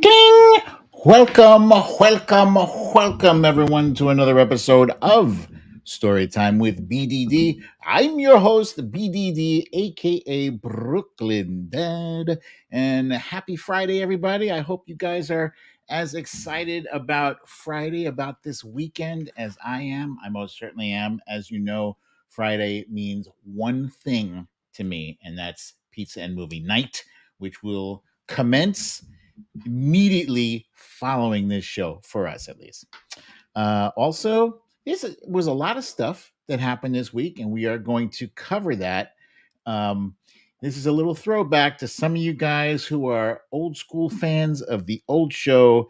Cling, cling. Welcome, everyone, to another episode of Storytime with BDD. I'm your host, BDD, aka Brooklyn Dad. And happy Friday, everybody. I hope you guys are as excited about Friday, about this weekend, as I am. I most certainly am. As you know, Friday means one thing to me, and that's pizza and movie night, which will commence immediately following this show, for us at least. Also, this was a lot of stuff that happened this week, and we are going to cover that. Um, this is a little throwback to some of you guys who are old school fans of the old show.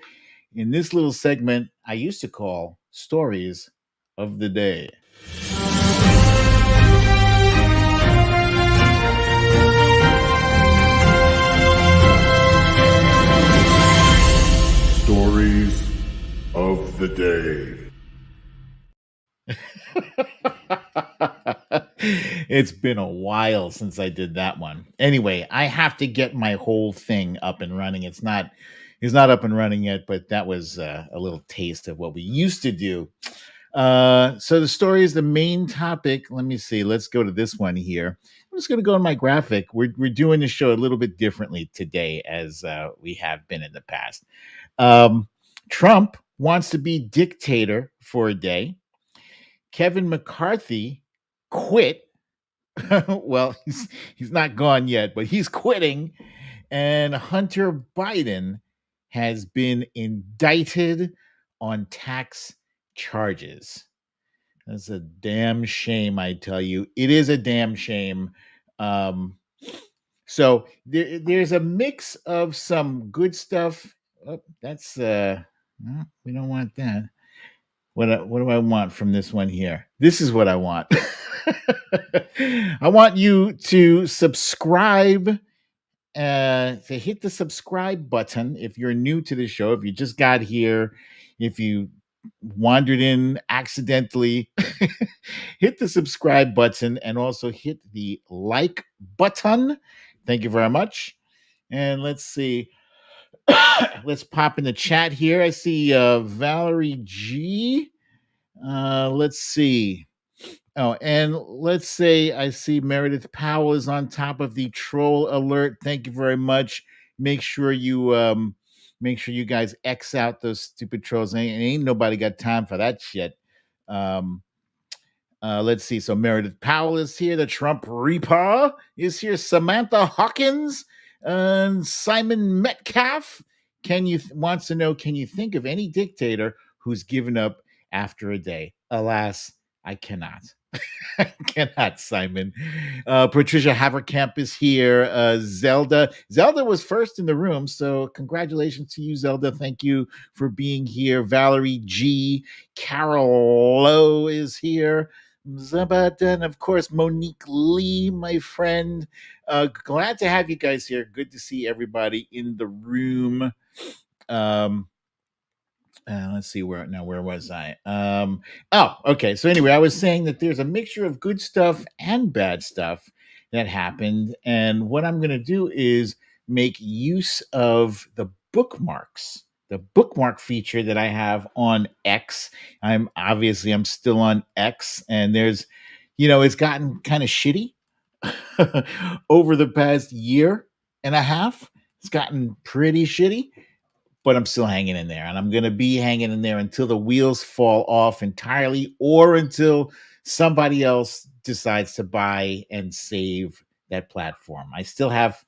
In this little segment, I used to call Stories of the Day. Stories of the Day. It's been a while since I did that one. Anyway, I have to get my whole thing up and running. It's not up and running yet, but that was a little taste of what we used to do. So the story is the main topic. Let me see. Let's go to this one here. I'm just going to go in my graphic. We're doing the show a little bit differently today, as we have been in the past. Trump wants to be dictator for a day. Kevin McCarthy quit. Well, he's not gone yet, but he's quitting. And Hunter Biden has been indicted on tax charges. That's a damn shame, I tell you. It is a damn shame. So there's a mix of some good stuff. Oh, that's we don't want that. What do I want from this one here? This is what I want. I want you to subscribe, to hit the subscribe button if you're new to the show, if you just got here, if you wandered in accidentally. Hit the subscribe button and also hit the like button. Thank you very much. And let's see. Let's pop in the chat here. I see Valerie G. Let's see. Oh, and let's say I see Meredith Powell is on top of the troll alert. Thank you very much. Make sure you guys X out those stupid trolls. Ain't nobody got time for that shit. Let's see. So Meredith Powell is here. The Trump Reaper is here. Samantha Hawkins and Simon Metcalf wants to know, can you think of any dictator who's given up after a day? Alas, I cannot. I cannot, Simon. Patricia Haverkamp is here. Zelda was first in the room, so congratulations to you, Zelda. Thank you for being here. Valerie G. Carol Lowe is here. Zabat, and of course Monique Lee, my friend. Glad to have you guys here. Good to see everybody in the room. Let's see where was I? Okay. So anyway, I was saying that there's a mixture of good stuff and bad stuff that happened, and what I'm going to do is make use of the bookmarks, the bookmark feature that I have on X. I'm still on X, and there's, it's gotten kind of shitty over the past year and a half. It's gotten pretty shitty, but I'm still hanging in there, and I'm going to be hanging in there until the wheels fall off entirely, or until somebody else decides to buy and save that platform. I still have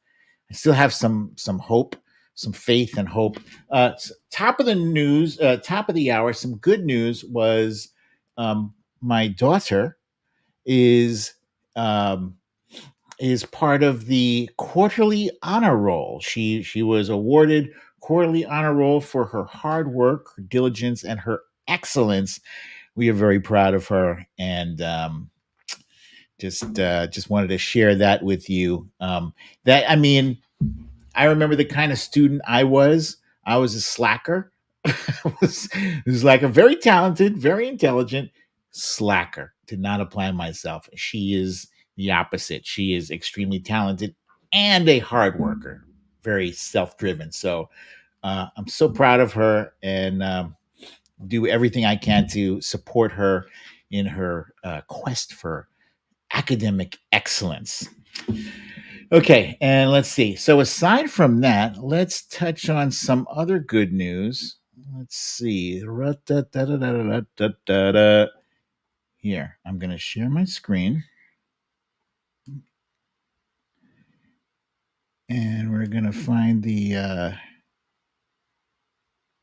some hope, some faith and hope. Top of the news, top of the hour, some good news was my daughter is part of the quarterly honor roll. She was awarded quarterly honor roll for her hard work, her diligence, and her excellence. We are very proud of her, and just wanted to share that with you. I remember the kind of student I was. I was a slacker. I was like a very talented, very intelligent slacker. Did not apply myself. She is the opposite. She is extremely talented and a hard worker, very self-driven. So I'm so proud of her, and do everything I can to support her in her quest for academic excellence. Okay, and let's see. So aside from that, let's touch on some other good news. Let's see. Here, I'm going to share my screen. And we're going to find the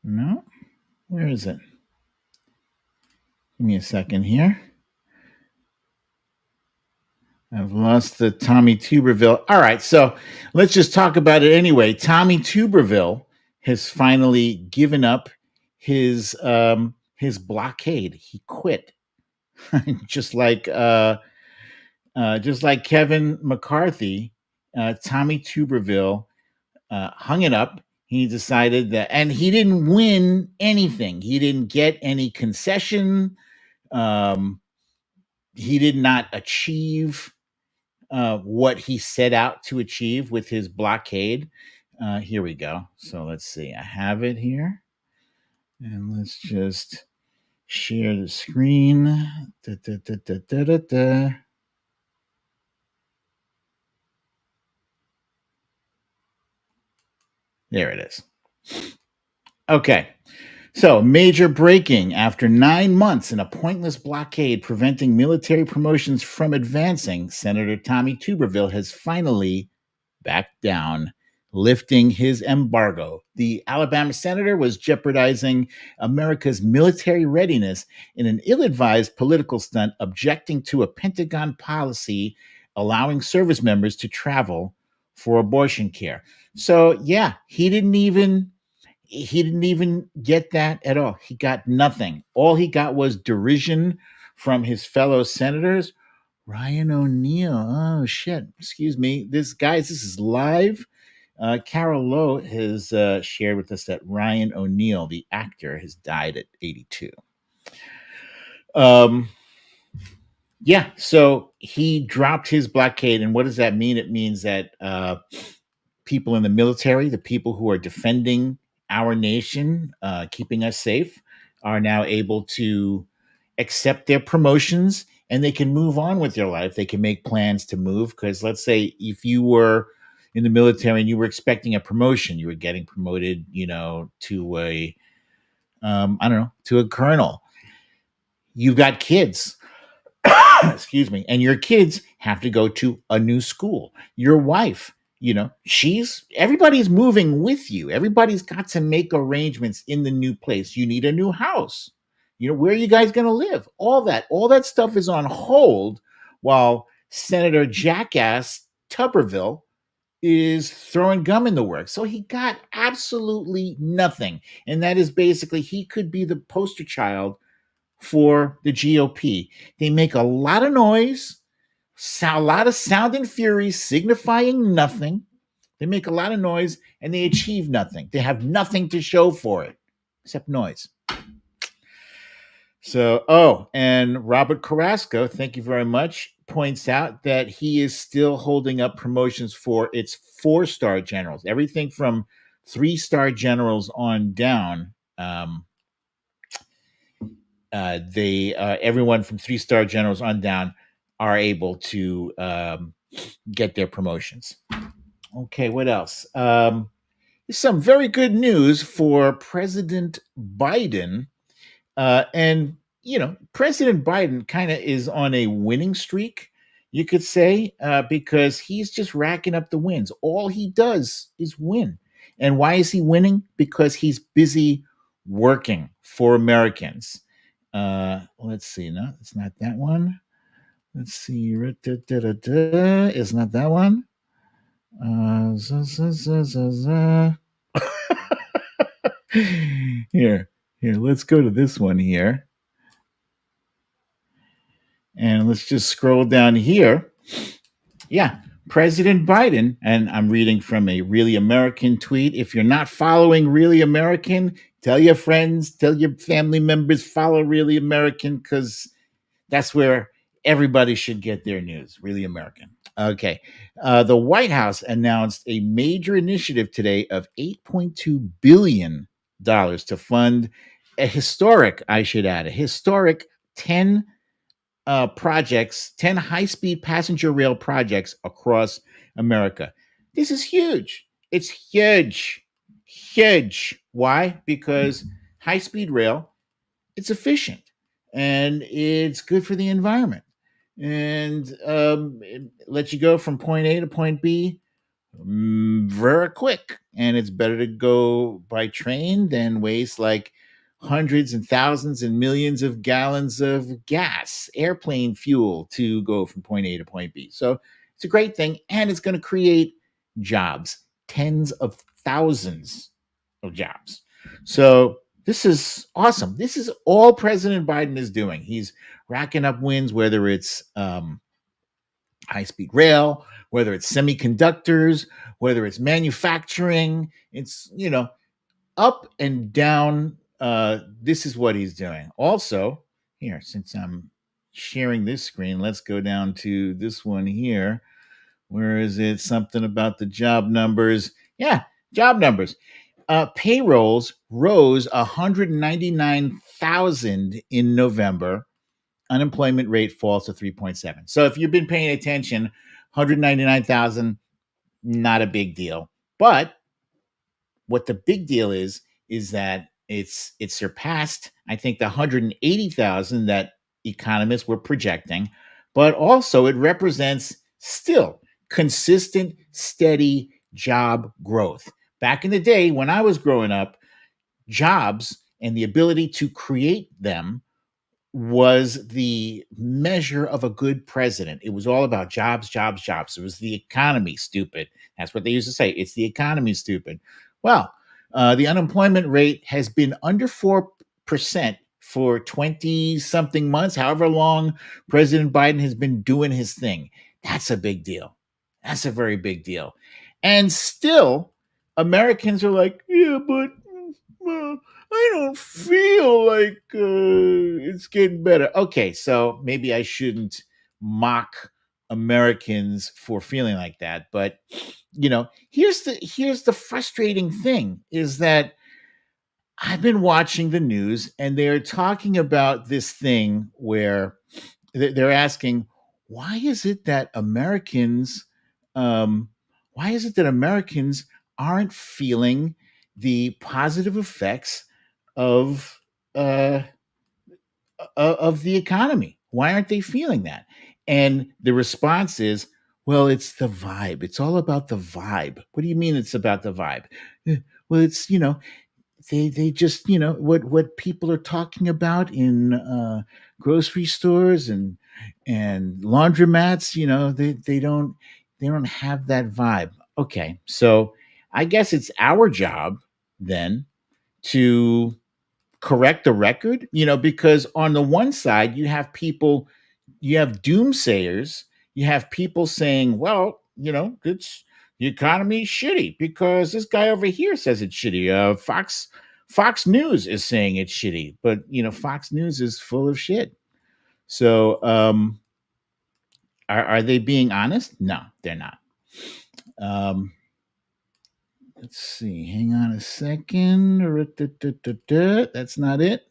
no, where is it? Give me a second here. I've lost the Tommy Tuberville. All right, so let's just talk about it anyway. Tommy Tuberville has finally given up his blockade. He quit, just like Kevin McCarthy. Tommy Tuberville hung it up. He decided that, and he didn't win anything. He didn't get any concession. Um, he did not achieve what he set out to achieve with his blockade. Here we go. So let's see. I have it here. And let's just share the screen. Da, da, da, da, da, da, da. There it is. Okay. So, major breaking after 9 months in a pointless blockade preventing military promotions from advancing, Senator Tommy Tuberville has finally backed down, lifting his embargo. The Alabama senator was jeopardizing America's military readiness in an ill advised political stunt, objecting to a Pentagon policy allowing service members to travel for abortion care. So, yeah, he didn't even get that at all. He got nothing. All he got was derision from his fellow senators. Ryan ONeal. Oh shit. Excuse me. This is live. Carol Lowe has shared with us that Ryan ONeal, the actor, has died at 82. Um, yeah, so he dropped his blockade, and what does that mean? It means that people in the military, the people who are defending our nation, keeping us safe, are now able to accept their promotions and they can move on with their life. They can make plans to move. Because let's say if you were in the military and you were expecting a promotion, you were getting promoted, to a, I don't know, to a colonel. You've got kids. Excuse me, and your kids have to go to a new school. Your wife, everybody's moving with you. Everybody's got to make arrangements in the new place. You need a new house. Where are you guys going to live? All that stuff is on hold while Senator Jackass Tuberville is throwing gum in the works. So he got absolutely nothing. And that is basically, he could be the poster child for the GOP. They make a lot of noise, a lot of sound and fury signifying nothing. They make a lot of noise and they achieve nothing. They have nothing to show for it except noise. So, and Robert Carrasco, thank you very much, points out that he is still holding up promotions for its 4-star generals. Everything from 3-star generals on down. Everyone from 3-star generals on down are able to get their promotions. Okay, what else? Some very good news for President Biden. And, President Biden kind of is on a winning streak, you could say, because he's just racking up the wins. All he does is win. And why is he winning? Because he's busy working for Americans. Let's see. No, it's not that one. Let's see. It's not that one. Here, let's go to this one here. And let's just scroll down here. Yeah, President Biden, and I'm reading from a Really American tweet. If you're not following Really American, tell your friends, tell your family members, follow Really American, because that's where everybody should get their news. Really American. Okay. The White House announced a major initiative today of $8.2 billion to fund a historic, I should add, a historic 10 projects, 10 high speed passenger rail projects across America. This is huge. It's huge. Huge. Why? Because high speed rail, it's efficient and it's good for the environment. And it lets you go from point A to point B very quick. And it's better to go by train than waste like hundreds and thousands and millions of gallons of gas, airplane fuel to go from point A to point B. So it's a great thing. And it's going to create jobs, tens of thousands of jobs. So this is awesome. This is all President Biden is doing. He's racking up wins, whether it's high speed rail, whether it's semiconductors, whether it's manufacturing. It's, up and down. This is what he's doing. Also, here, since I'm sharing this screen, let's go down to this one here. Where is it? Something about the job numbers. Yeah, job numbers. Payrolls rose 199,000 in November. Unemployment rate falls to 3.7. So if you've been paying attention, 199,000, not a big deal. But what the big deal is that it surpassed, I think, the 180,000 that economists were projecting, but also it represents still consistent, steady job growth. Back in the day when I was growing up, jobs and the ability to create them was the measure of a good president. It was all about jobs, jobs, jobs. It was the economy, stupid. That's what they used to say. It's the economy, stupid. Well, the unemployment rate has been under 4% for 20 something months, however long President Biden has been doing his thing. That's a big deal. That's a very big deal. And still, Americans are like, yeah, but I don't feel like it's getting better. Okay, so maybe I shouldn't mock Americans for feeling like that, but here's the frustrating thing is that I've been watching the news and they're talking about this thing where they're asking why is it that Americans um why is it that Americans aren't feeling the positive effects of uh of the economy? Why aren't they feeling that? And the response is, well, it's the vibe. It's all about the vibe. What do you mean it's about the vibe? Well, it's they just what people are talking about in grocery stores and laundromats. They don't have that vibe. Okay, so I guess it's our job then to correct the record, because on the one side, you have doomsayers, you have people saying, well, it's the economy's shitty because this guy over here says it's shitty. Fox News is saying it's shitty, but Fox News is full of shit. So are they being honest? No, they're not. Um, let's see. Hang on a second. That's not it.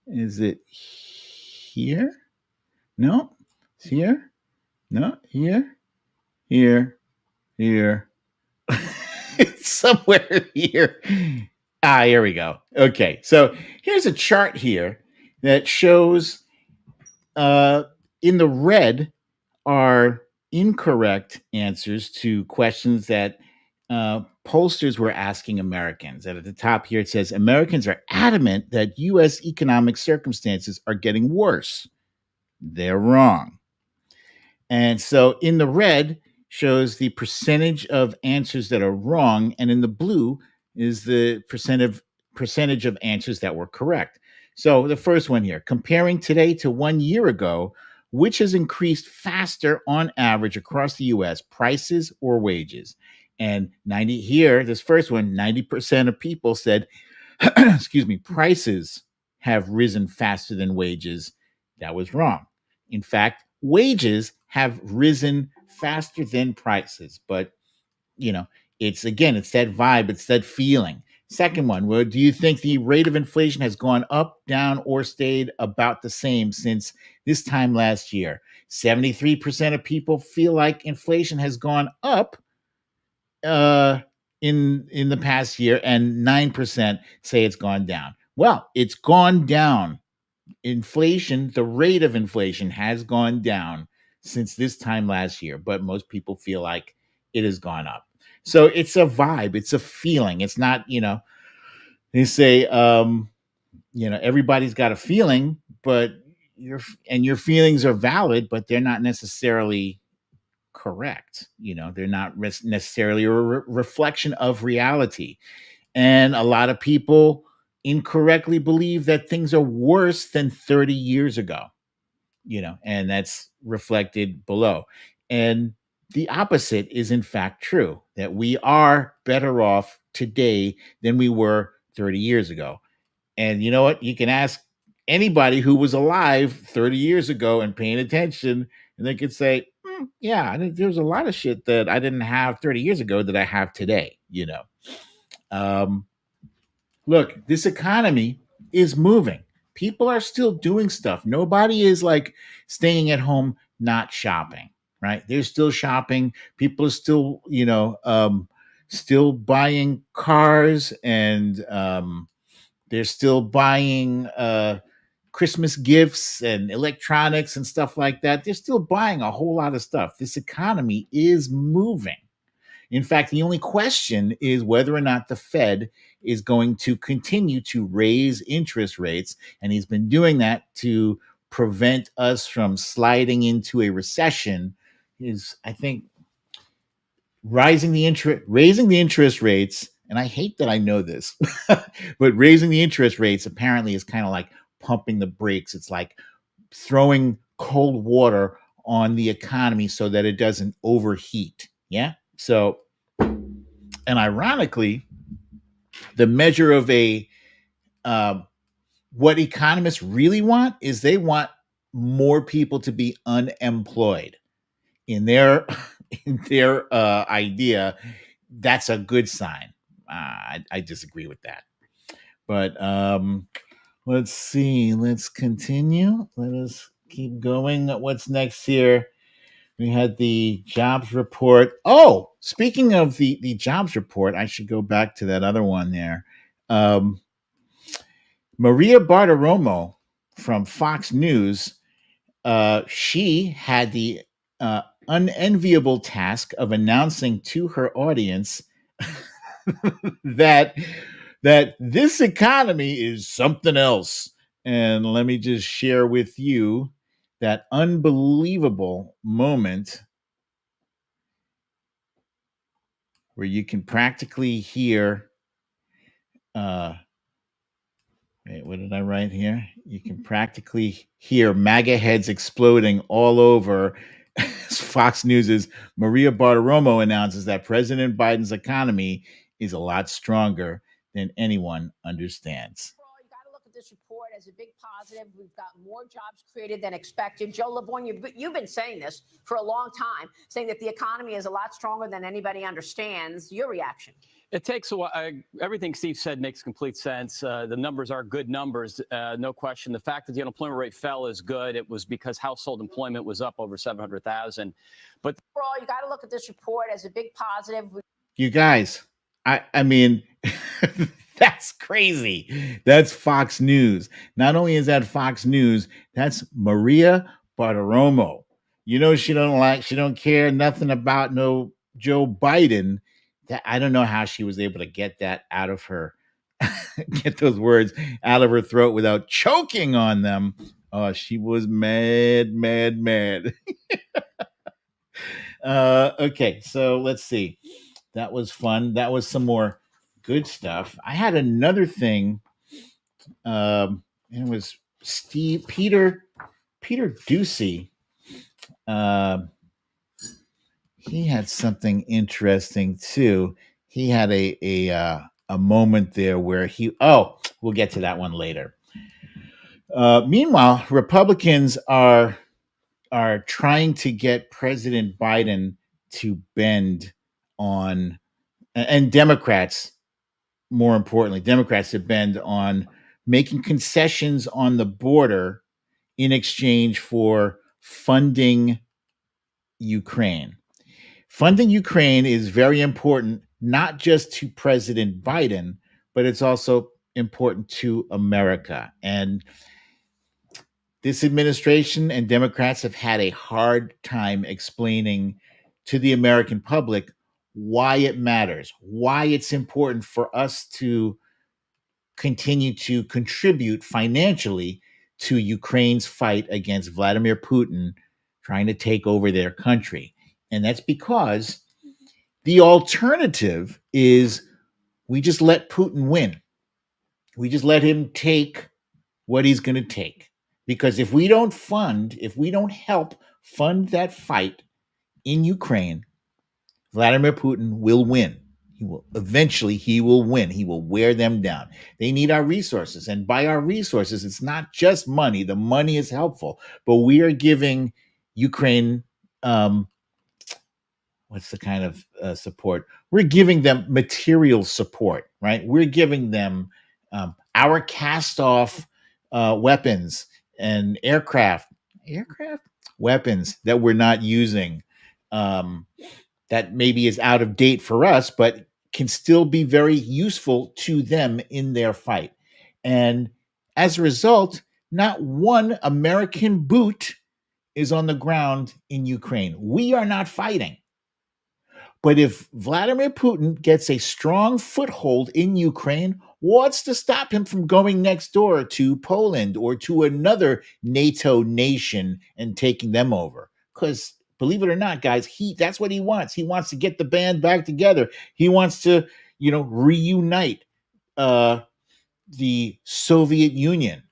Is it here? No, it's here. No, here, here, here. It's somewhere here. Ah, here we go. Okay, so here's a chart here that shows uh, in the red are incorrect answers to questions that pollsters were asking Americans. And at the top here, it says Americans are adamant that U.S. economic circumstances are getting worse. They're wrong. And so in the red shows the percentage of answers that are wrong, and in the blue is the percentage of answers that were correct. So the first one here, comparing today to 1 year ago, which has increased faster on average across the US, prices or wages? And 90 here, this first one, 90% of people said, excuse me, prices have risen faster than wages. That was wrong. In fact, wages have risen faster than prices. But you know, it's again, it's that vibe, it's that feeling. Second one, well, do you think the rate of inflation has gone up, down, or stayed about the same since this time last year? 73% of people feel like inflation has gone up uh, in the past year, and 9% say it's gone down. Well, it's gone down. Inflation, the rate of inflation has gone down since this time last year, but most people feel like it has gone up. So it's a vibe, it's a feeling. It's not, they say, everybody's got a feeling, but your feelings are valid, but they're not necessarily correct. They're not necessarily a reflection of reality. And a lot of people incorrectly believe that things are worse than 30 years ago, and that's reflected below. And the opposite is, in fact, true, that we are better off today than we were 30 years ago. And you know what? You can ask anybody who was alive 30 years ago and paying attention, and they could say, yeah, there's a lot of shit that I didn't have 30 years ago that I have today. Um, Look, this economy is moving. People are still doing stuff. Nobody is like staying at home, not shopping, right? They're still shopping. People are still, still buying cars, and they're still buying Christmas gifts and electronics and stuff like that. They're still buying a whole lot of stuff. This economy is moving. In fact, the only question is whether or not the Fed is going to continue to raise interest rates. And he's been doing that to prevent us from sliding into a recession. Is, I think, raising the interest rates. And I hate that I know this, but raising the interest rates apparently is kind of like pumping the brakes. It's like throwing cold water on the economy so that it doesn't overheat. Yeah. So, and ironically, the measure of what economists really want is they want more people to be unemployed. In their idea, that's a good sign. I disagree with that. But let's see. Let's continue. Let us keep going. What's next here? We had the jobs report. Oh, speaking of the jobs report, I should go back to that other one there. Maria Bartiromo from Fox News, she had the unenviable task of announcing to her audience that this economy is something else. And let me just share with you that unbelievable moment where you can practically hear wait, what did I write here? You can practically hear MAGA heads exploding all over. Fox News' Maria Bartiromo announces that President Biden's economy is a lot stronger than anyone understands. You got to look at this report as a big positive. We've got more jobs created than expected. Joe LeBourne, you've been saying this for a long time, saying that the economy is a lot stronger than anybody understands. Your reaction? It takes a while. Everything Steve said makes complete sense. The numbers are good numbers, no question. The fact that the unemployment rate fell is good. It was because household employment was up over 700,000. But overall, you got to look at this report as a big positive. You guys, I mean, that's crazy. That's Fox News. Not only is that Fox News, that's Maria Bartiromo. She don't care nothing about no Joe Biden. That I don't know how she was able to get that out of her, get those words out of her throat without choking on them. Oh, she was mad. Okay, so let's see. That was fun. That was some more good stuff. I had another thing. And it was Peter Ducey. He had something interesting too. He had a moment there where we'll get to that one later. Meanwhile, Republicans are are trying to get President Biden to bend on, and Democrats, more importantly, Democrats to bend on making concessions on the border in exchange for funding Ukraine. Funding Ukraine is very important, not just to President Biden, but it's also important to America. And this administration and Democrats have had a hard time explaining to the American public why it matters, why it's important for us to continue to contribute financially to Ukraine's fight against Vladimir Putin trying to take over their country. And that's because the alternative is we just let Putin win. We just let him take what he's going to take. Because if we don't help fund that fight in Ukraine, Vladimir Putin will win. He will win. He will wear them down. They need our resources. And by our resources, it's not just money. The money is helpful, but we are giving Ukraine, what's the kind of support? We're giving them material support, right? We're giving them our cast off weapons and aircraft weapons that we're not using. That maybe is out of date for us, but can still be very useful to them in their fight. And as a result, not one American boot is on the ground in Ukraine. We are not fighting. But if Vladimir Putin gets a strong foothold in Ukraine, what's to stop him from going next door to Poland or to another NATO nation and taking them over? Because believe it or not, guys, that's what he wants. He wants to get the band back together. He wants to, reunite the Soviet Union.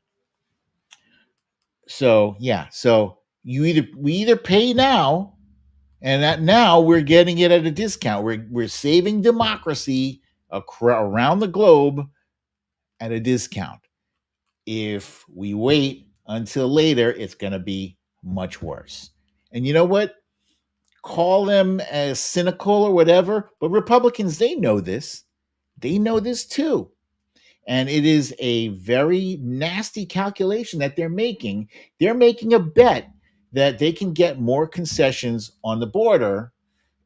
So we either pay now, and that now we're getting it at a discount. We're saving democracy around the globe at a discount. If we wait until later, it's going to be much worse. And you know what? Call them as cynical or whatever, but Republicans, they know this. They know this too. And it is a very nasty calculation that they're making. They're making a bet that they can get more concessions on the border.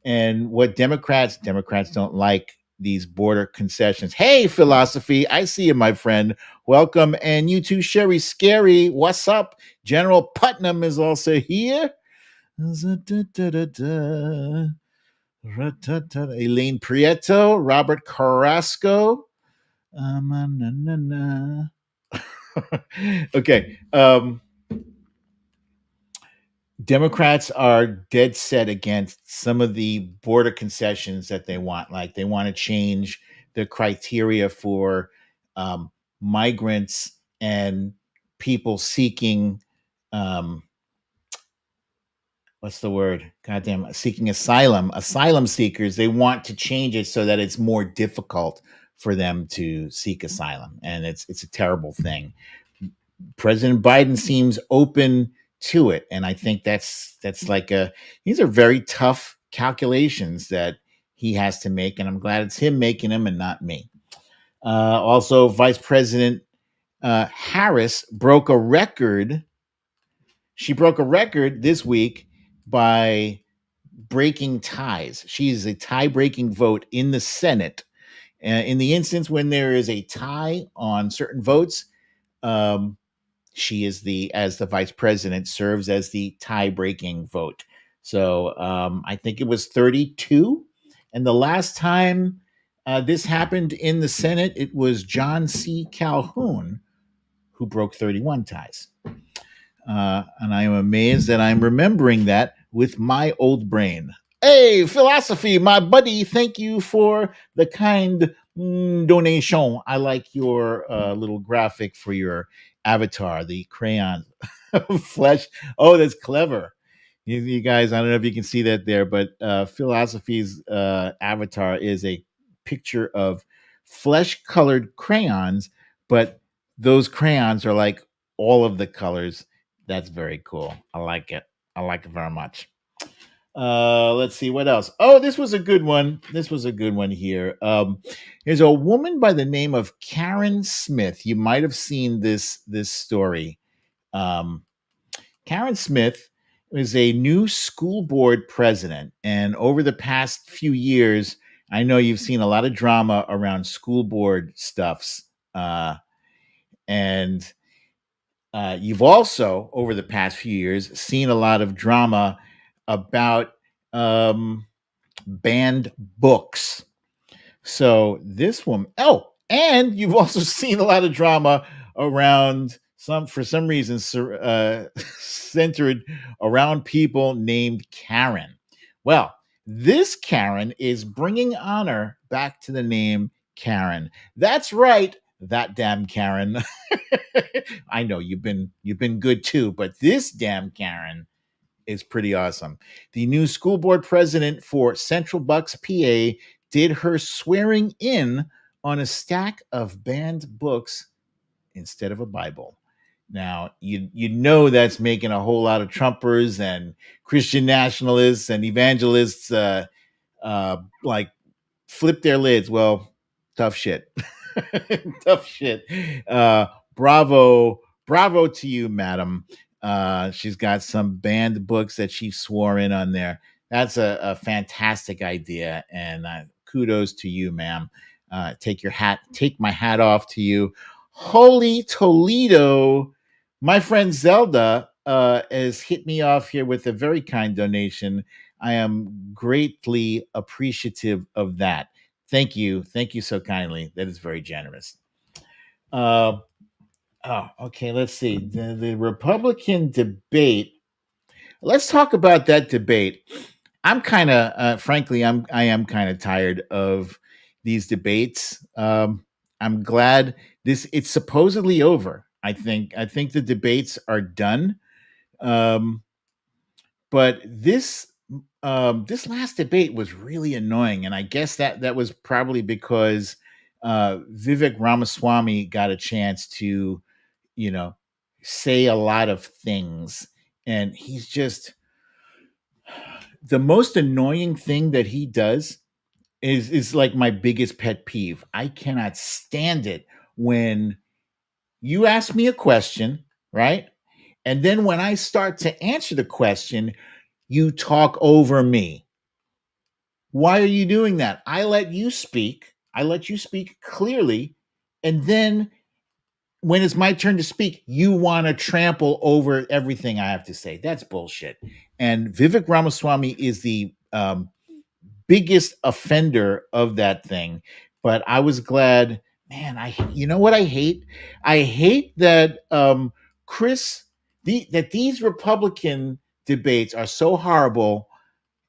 And what Democrats don't like these border concessions. Hey, Philosophy, I see you, my friend. Welcome. And you too, Sherry Scary. What's up? General Putnam is also here. Elaine Prieto, Robert Carrasco. Okay. Democrats are dead set against some of the border concessions that they want. Like they want to change the criteria for migrants and people seeking, what's the word? Goddamn, seeking asylum seekers. They want to change it so that it's more difficult for them to seek asylum. And it's a terrible thing. President Biden seems open to it. And I think that's like these are very tough calculations that he has to make. And I'm glad it's him making them and not me. Also, Vice President Harris broke a record. She broke a record this week by breaking ties. She is a tie-breaking vote in the Senate. In the instance when there is a tie on certain votes, she is as the vice president, serves as the tie-breaking vote. So I think it was 32. And the last time this happened in the Senate, it was John C. Calhoun who broke 31 ties. And I am amazed that I'm remembering that with my old brain. Hey, Philosophy, my buddy, thank you for the kind donation. I like your little graphic for your avatar, the crayon flesh. Oh, that's clever. You guys, I don't know if you can see that there, but Philosophy's avatar is a picture of flesh-colored crayons, but those crayons are like all of the colors. That's very cool. I like it. I like it very much. Let's see what else. Oh, this was a good one. This was a good one here. There's a woman by the name of Karen Smith. You might have seen this story. Um, Karen Smith is a new school board president, and over the past few years, I know you've seen a lot of drama around school board stuffs, and you've also, over the past few years, seen a lot of drama about banned books. So this woman, oh, and you've also seen a lot of drama around for some reason, centered around people named Karen. Well, this Karen is bringing honor back to the name Karen. That's right, that damn Karen. I know you've been good too, but this damn Karen is pretty awesome. The new school board president for Central Bucks, PA, did her swearing in on a stack of banned books instead of a Bible. Now, you know that's making a whole lot of Trumpers and Christian nationalists and evangelists like flip their lids. Well, tough shit. Tough shit. Bravo to you, madam. She's got some banned books that she swore in on there. That's a fantastic idea, and kudos to you, ma'am. Take my hat off to you. Holy Toledo, my friend Zelda has hit me off here with a very kind donation. I am greatly appreciative of that. Thank you so kindly. That is very generous. Okay. Let's see the Republican debate. Let's talk about that debate. I'm kind of, frankly, I am kind of tired of these debates. I'm glad it's supposedly over. I think the debates are done. Um, but this last debate was really annoying, and I guess that was probably because Vivek Ramaswamy got a chance to, you know, say a lot of things, and he's just the most annoying thing that he does is like my biggest pet peeve. I cannot stand it when you ask me a question, right? And then when I start to answer the question, you talk over me. Why are you doing that? I let you speak. I let you speak clearly. And then when it's my turn to speak, you want to trample over everything I have to say. That's bullshit. And Vivek Ramaswamy is the biggest offender of that thing. But I was glad, man. You know what I hate? I hate that that these Republican debates are so horrible,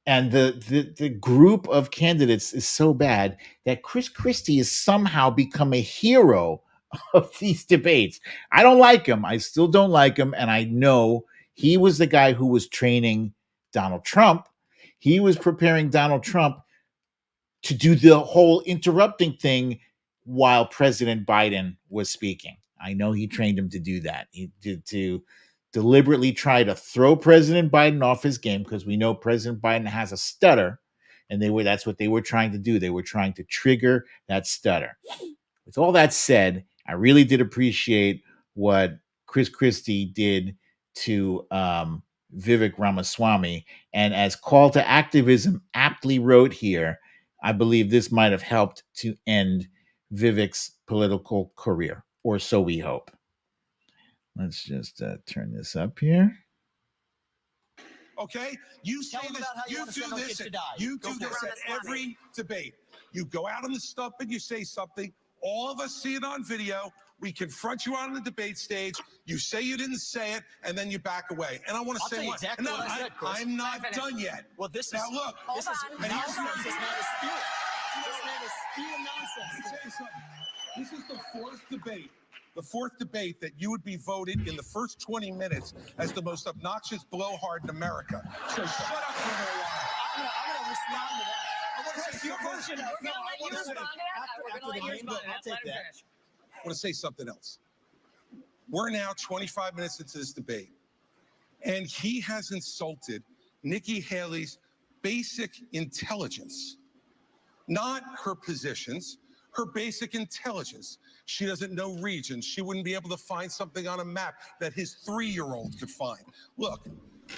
and the group of candidates is so bad that Chris Christie has somehow become a hero of these debates. I don't like him. I still don't like him, and I know he was the guy who was training Donald Trump. He was preparing Donald Trump to do the whole interrupting thing while President Biden was speaking. I know he trained him to do that. He did to deliberately try to throw President Biden off his game, because we know President Biden has a stutter, and that's what they were trying to do. They were trying to trigger that stutter. With all that said, I really did appreciate what Chris Christie did to Vivek Ramaswamy. And as Call to Activism aptly wrote here, I believe this might have helped to end Vivek's political career, or so we hope. Let's just turn this up here. Okay, you say this, you do this, you do this at every debate. You go out on the stump and you say something. All of us see it on video. We confront you on the debate stage. You say you didn't say it, and then you back away. And I want to say exactly what I said, Chris. I'm not done yet. Well, this is now look. This is nonsense. It's not a spew. This man is spewing nonsense. This is the fourth debate. The fourth debate that you would be voted in the first 20 minutes as the most obnoxious blowhard in America. So shut up for a while. I'm gonna respond to that. I want to say Your version of We're going to let you respond to that. We're going to let you respond to that. Let him finish. I want to say something else. We're now 25 minutes into this debate, And he has insulted Nikki Haley's basic intelligence, not her positions, her basic intelligence. She doesn't know regions. She wouldn't be able to find something on a map that his 3-year-old could find. Look,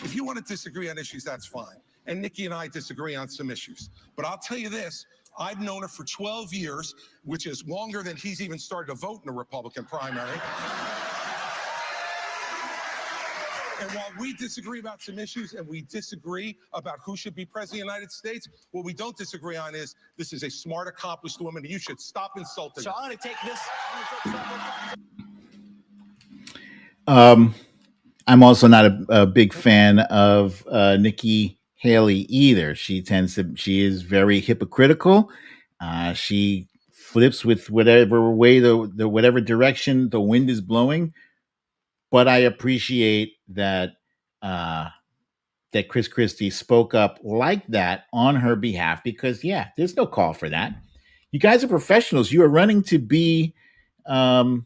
if you want to disagree on issues, that's fine. And Nikki and I disagree on some issues. But I'll tell you this, I've known her for 12 years, which is longer than he's even started to vote in the Republican primary. And while we disagree about some issues and we disagree about who should be president of the United States, what we don't disagree on is this is a smart, accomplished woman, and you should stop insulting her. So I'm going to take this. I'm also not a big fan of Nikki Haley either. She is very hypocritical. She flips with whatever way the whatever direction the wind is blowing. But I appreciate that that Chris Christie spoke up like that on her behalf, because there's no call for that. You guys are professionals. You are running to be the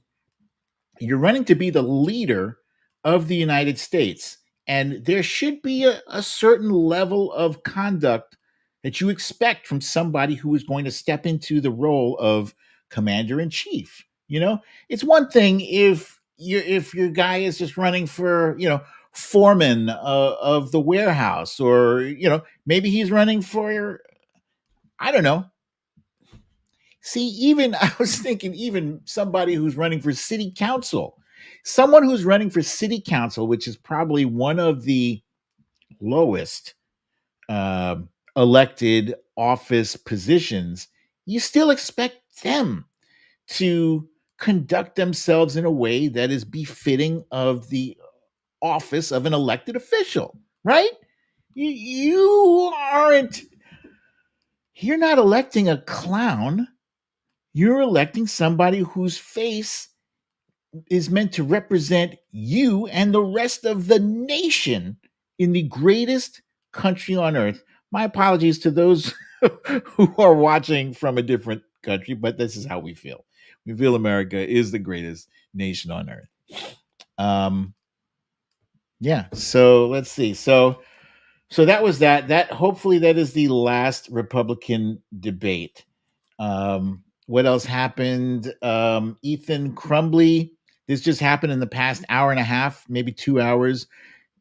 leader of the United States, and there should be a certain level of conduct that you expect from somebody who is going to step into the role of commander in chief. You know, it's one thing if your guy is just running for, foreman of the warehouse, or maybe he's running for, I don't know. See, even I was thinking, even somebody who's running for city council, someone who's running for city council, which is probably one of the lowest elected office positions, you still expect them to conduct themselves in a way that is befitting of the office of an elected official, right? You're not electing a clown. You're electing somebody whose face is meant to represent you and the rest of the nation in the greatest country on earth. My apologies to those who are watching from a different country, but this is how we feel. We feel America is the greatest nation on earth. So let's see. So that was that. That hopefully that is the last Republican debate. What else happened? Ethan Crumbley. This just happened in the past hour and a half, maybe 2 hours.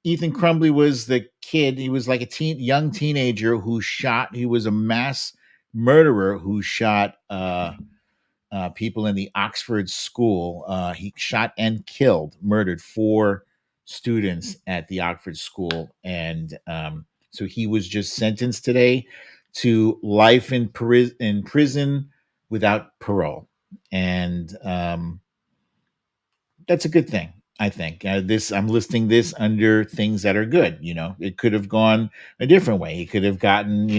Ethan Crumbley was the kid. He was like a young teenager who shot. He was a mass murderer who shot people in the Oxford school. He shot and murdered 4 students at the Oxford school. And so he was just sentenced today to life in prison without parole. And that's a good thing, I think. I'm listing this under things that are good. It could have gone a different way. He could have gotten,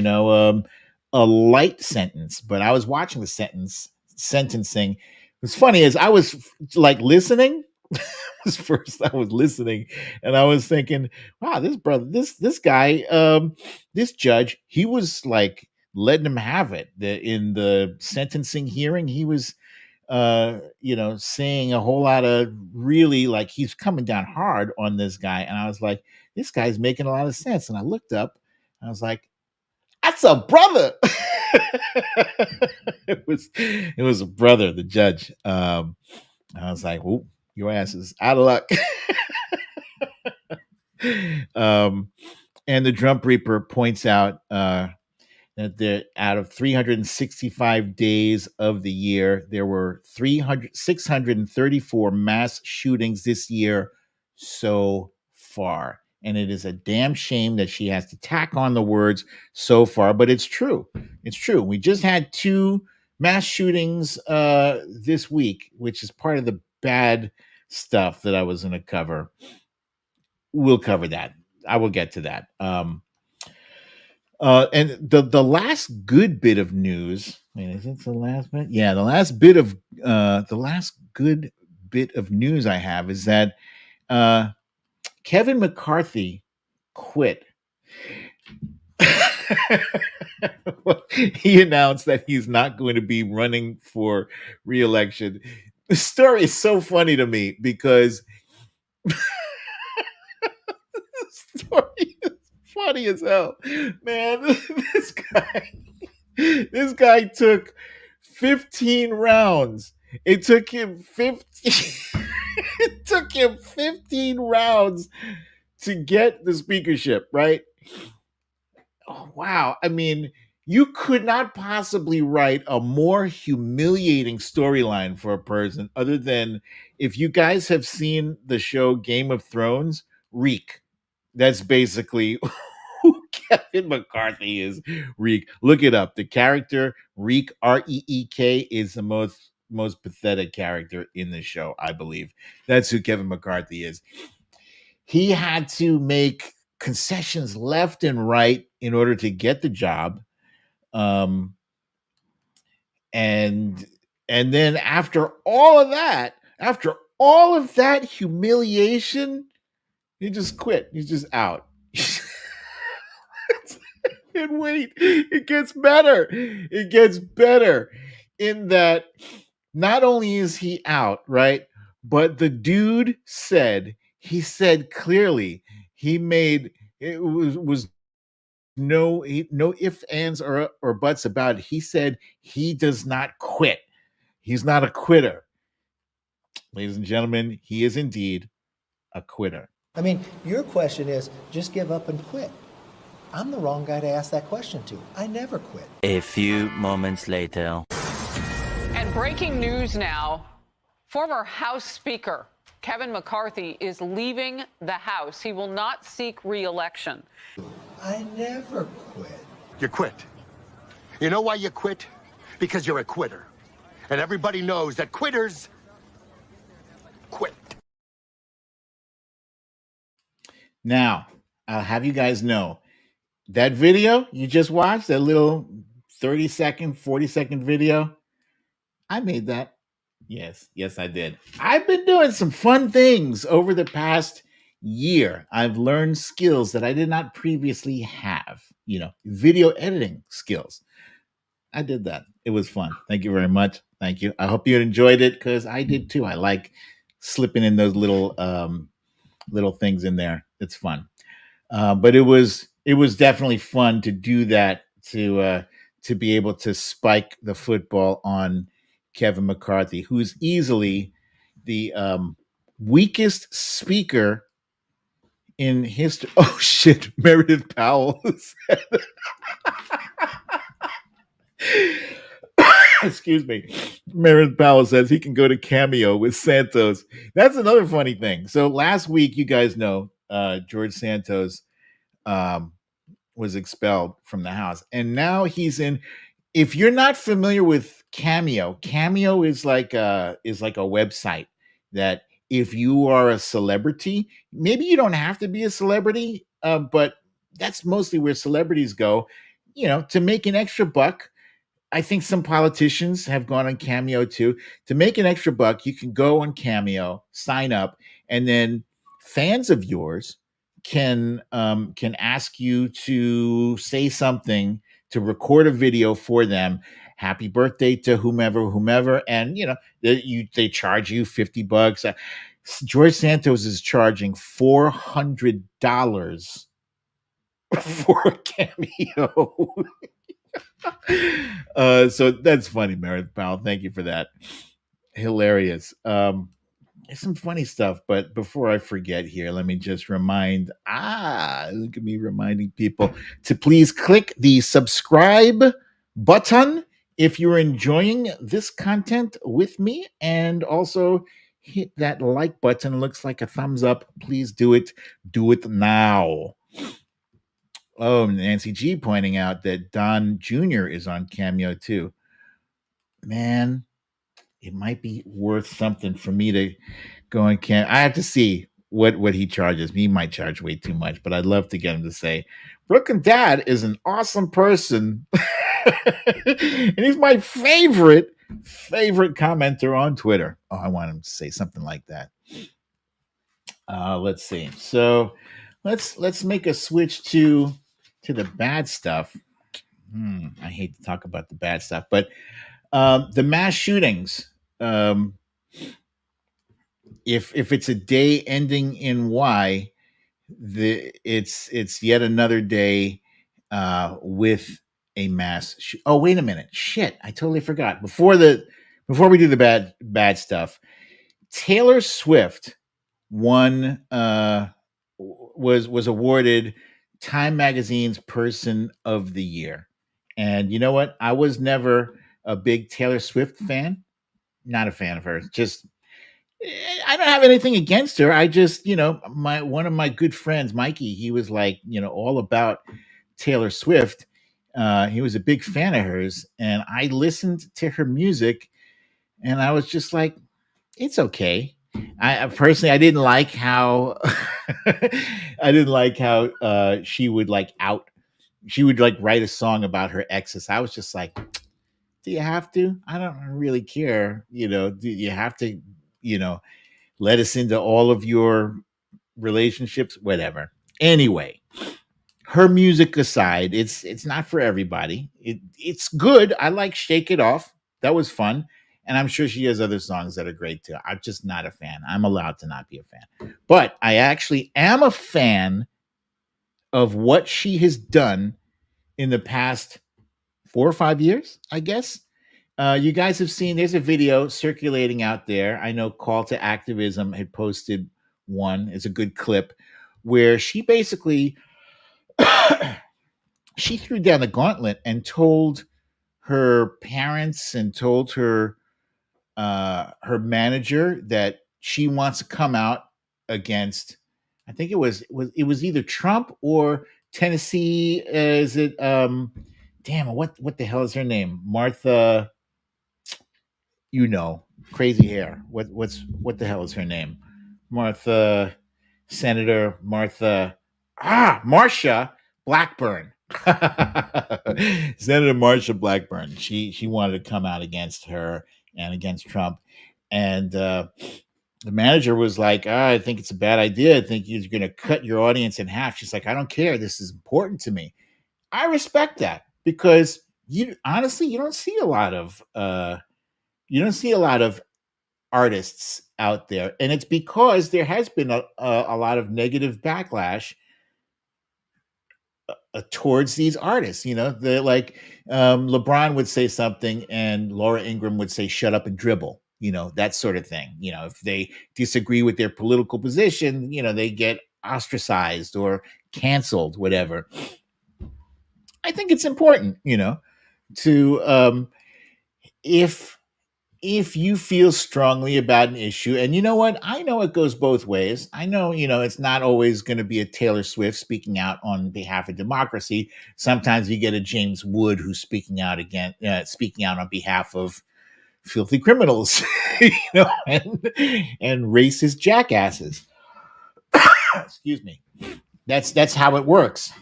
a light sentence. But I was watching the sentencing. What's funny is I was like listening. I was listening, and I was thinking, wow, this guy, this judge, he was like letting him have it. In the sentencing hearing, he was saying a whole lot of really, like, he's coming down hard on this guy. And I was like, this guy's making a lot of sense. And I looked up and I was like, that's a brother. It was a brother, the judge. I was like, whoop, your ass is out of luck. And the Trump Reaper points out that out of 365 days of the year, there were 634 mass shootings this year so far. And it is a damn shame that she has to tack on the words so far, but it's true. It's true. We just had 2 mass shootings this week, which is part of the bad stuff that I was going to cover. We'll cover that. I will get to that. And the last good bit of news. Wait, is it the last bit? Yeah, the last good bit of news I have is that Kevin McCarthy quit. He announced that he's not going to be running for re-election. The story is so funny to me because story is funny as hell, man. This guy took 15 rounds. It took him 15. It took him 15 rounds to get the speakership, right? Oh, wow. I mean, you could not possibly write a more humiliating storyline for a person other than if you guys have seen the show Game of Thrones, Reek. That's basically who Kevin McCarthy is. Reek. Look it up. The character Reek, Reek, is the most pathetic character in the show, I believe. That's who Kevin McCarthy is. He had to make concessions left and right in order to get the job. Um, and then after all of that humiliation, he just quit. He's just out. And wait, it gets better. It gets better in that not only is he out, right? But the dude said, clearly, he made it was no ifs, ands, or buts about it. He said he does not quit. He's not a quitter. Ladies and gentlemen, he is indeed a quitter. I mean, your question is just give up and quit. I'm the wrong guy to ask that question to. I never quit. A few moments later. And breaking news now, former House Speaker Kevin McCarthy is leaving the House. He will not seek re-election. I never quit. You quit. You know why you quit? Because you're a quitter. And everybody knows that quitters quit. Now, I'll have you guys know that video you just watched, that little 30-second, 40-second video, I made that. Yes, I did. I've been doing some fun things over the past year. I've learned skills that I did not previously have, video editing skills. I did that. It was fun. Thank you very much. Thank you. I hope you enjoyed it because I did too. I like slipping in those little things in there. It's fun. But it was definitely fun to do that, to be able to spike the football on Kevin McCarthy, who's easily the weakest speaker in history. Oh shit, Meredith Powell. Excuse me. Meredith Powell says he can go to Cameo with Santos. That's another funny thing. So last week, you guys know, George Santos was expelled from the House, and now he's in. If you're not familiar with Cameo is like a website that if you are a celebrity, maybe you don't have to be a celebrity, but that's mostly where celebrities go, to make an extra buck. I think some politicians have gone on Cameo too. To make an extra buck, you can go on Cameo, sign up, and then fans of yours can ask you to say something, to record a video for them. Happy birthday to whomever, and they charge you $50. George Santos is charging $400 for a Cameo. So that's funny, Meredith Powell. Thank you for that. Hilarious. There's some funny stuff, but before I forget here, let me just look at me reminding people to please click the subscribe button if you're enjoying this content with me, and also hit that like button. Looks like a thumbs up. Please do it. Do it now. Oh, Nancy G pointing out that Don Jr. is on Cameo too. Man, it might be worth something for me to go on Cameo. I have to see what he charges. He might charge way too much, but I'd love to get him to say, Brooklyn Dad is an awesome person. And he's my favorite commenter on Twitter. Oh, I want him to say something like that. Let's see. So let's make a switch to the bad stuff. I hate to talk about the bad stuff, but the mass shootings. If it's a day ending in Y, it's yet another day with a mass. Oh, wait a minute! Shit, I totally forgot. Before we do the bad stuff, Taylor Swift won was awarded Time Magazine's Person of the Year. And you know what? I was never a big Taylor Swift fan. Not a fan of her. Just I don't have anything against her. I just, my one of my good friends, Mikey, he was like, all about Taylor Swift. He was a big fan of hers, and I listened to her music, and I was just like, it's okay. I personally, I didn't like how she would she would like write a song about her exes. I was just like, do you have to? I don't really care. Do you have to, let us into all of your relationships? Whatever. Anyway, her music aside, it's not for everybody. It's good. I like Shake It Off. That was fun. And I'm sure she has other songs that are great too. I'm just not a fan. I'm allowed to not be a fan. But I actually am a fan of what she has done in the past 4 or 5 years, I guess. You guys have seen, there's a video circulating out there. I know Call to Activism had posted one. It's a good clip where she basically she threw down the gauntlet and told her parents and told her manager that she wants to come out against, I think it was either Trump or Tennessee. Is it damn, what the hell is her name? Martha, crazy hair. What the hell is her name? Senator Martha Marsha Blackburn. Senator Marsha Blackburn. She wanted to come out against her and against Trump. And the manager was like, I think it's a bad idea. I think you're going to cut your audience in half. She's like, I don't care. This is important to me. I respect that because you don't see a lot of artists out there. And it's because there has been a lot of negative backlash towards these artists. They're like LeBron would say something and Laura Ingraham would say, shut up and dribble, that sort of thing. If they disagree with their political position, they get ostracized or canceled, whatever. I think it's important, to if you feel strongly about an issue, and you know what? I know it goes both ways. I know, it's not always going to be a Taylor Swift speaking out on behalf of democracy. Sometimes you get a James Wood who's speaking out on behalf of filthy criminals, and racist jackasses. Excuse me. That's how it works.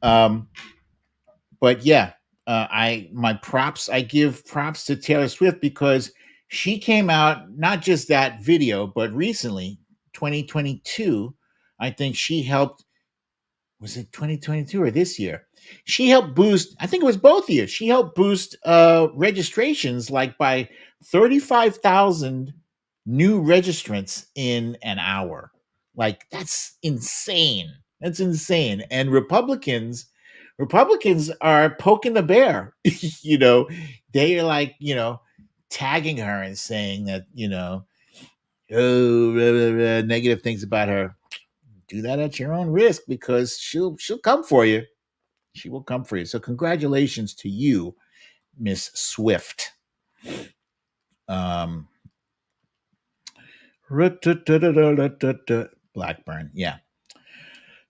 But yeah, I give props to Taylor Swift because she came out, not just that video, but recently, 2022, I think she helped, was it 2022 or this year? She helped boost, I think it was both years. She helped boost registrations like by 35,000 new registrants in an hour. Like that's insane. That's insane. And Republicans are poking the bear. They are like, tagging her and saying that, negative things about her. Do that at your own risk because she'll come for you. She will come for you. So congratulations to you, Miss Swift. Blackburn. Yeah.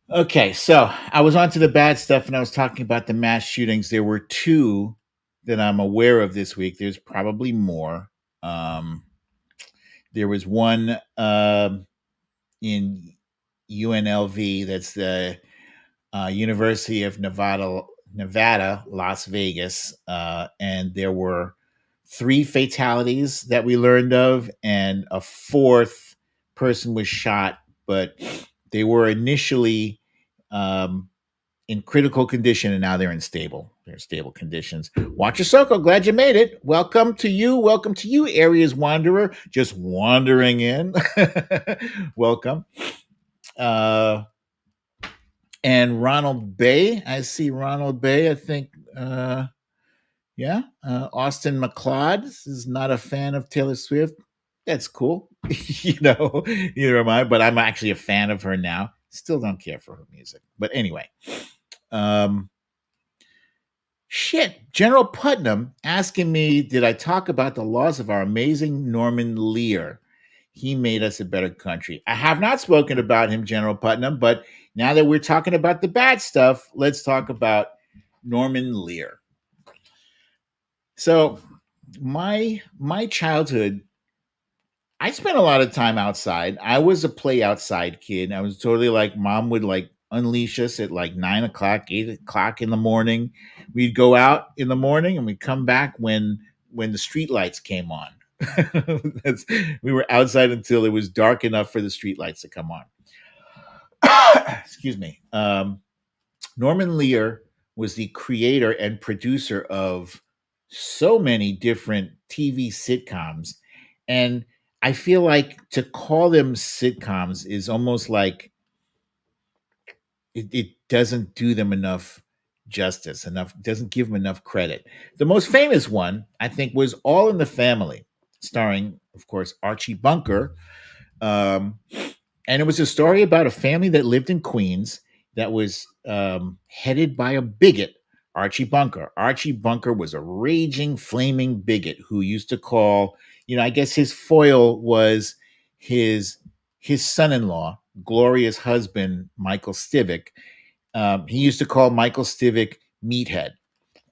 Okay, so I was on to the bad stuff and I was talking about the mass shootings. There were 2 that I'm aware of this week. There's probably more. There was one in UNLV, that's the University of Nevada, Las Vegas, and there were 3 fatalities that we learned of, and a 4th person was shot, but they were initially in critical condition, and now they're in stable conditions. Watch your circle. Glad you made it. Welcome to you, Areas Wanderer, just wandering in. Welcome. And Ronald Bay, I see Ronald Bay. I think, yeah. Austin McLeod is not a fan of Taylor Swift. That's cool. Neither am I, but I'm actually a fan of her now. Still don't care for her music. But anyway, um, shit. General Putnam asking me, did I talk about the loss of our amazing Norman Lear? He made us a better country. I have not spoken about him, General Putnam, but now that we're talking about the bad stuff, let's talk about Norman Lear. So my childhood, I spent a lot of time outside. I was a play outside kid. I was totally like, mom would like unleash us at like 9 o'clock, 8 o'clock in the morning. We'd go out in the morning and we'd come back when the street lights came on. We were outside until it was dark enough for the street lights to come on. Excuse me. Norman Lear was the creator and producer of so many different TV sitcoms. And I feel like to call them sitcoms is almost like it doesn't do them enough justice, doesn't give them enough credit. The most famous one, I think, was All in the Family, starring, of course, Archie Bunker. Um, and it was a story about a family that lived in Queens that was headed by a bigot, Archie Bunker. Archie Bunker was a raging, flaming bigot who used to call, I guess his foil was his son-in-law, Gloria's husband, Michael Stivic. He used to call Michael Stivic meathead,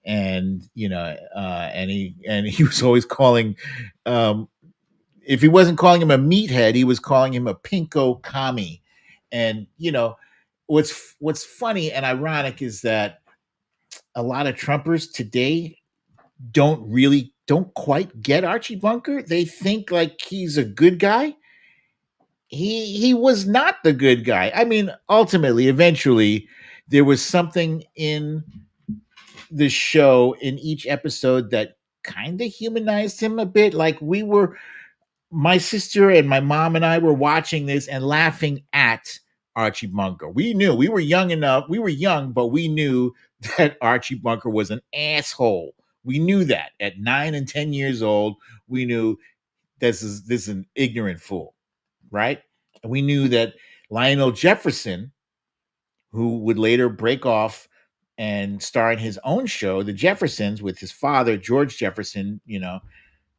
and he was always calling. If he wasn't calling him a meathead, he was calling him a pinko commie. And what's funny and ironic is that a lot of Trumpers today don't quite get Archie Bunker. They think like he's a good guy. He was not the good guy. I mean, ultimately, eventually, there was something in the show in each episode that kind of humanized him a bit. Like my sister and my mom and I were watching this and laughing at Archie Bunker. We knew we were young enough. We were young, but we knew that Archie Bunker was an asshole. We knew that at 9 and 10 years old. We knew this is an ignorant fool, right? And we knew that Lionel Jefferson, who would later break off and star in his own show, The Jeffersons, with his father, George Jefferson,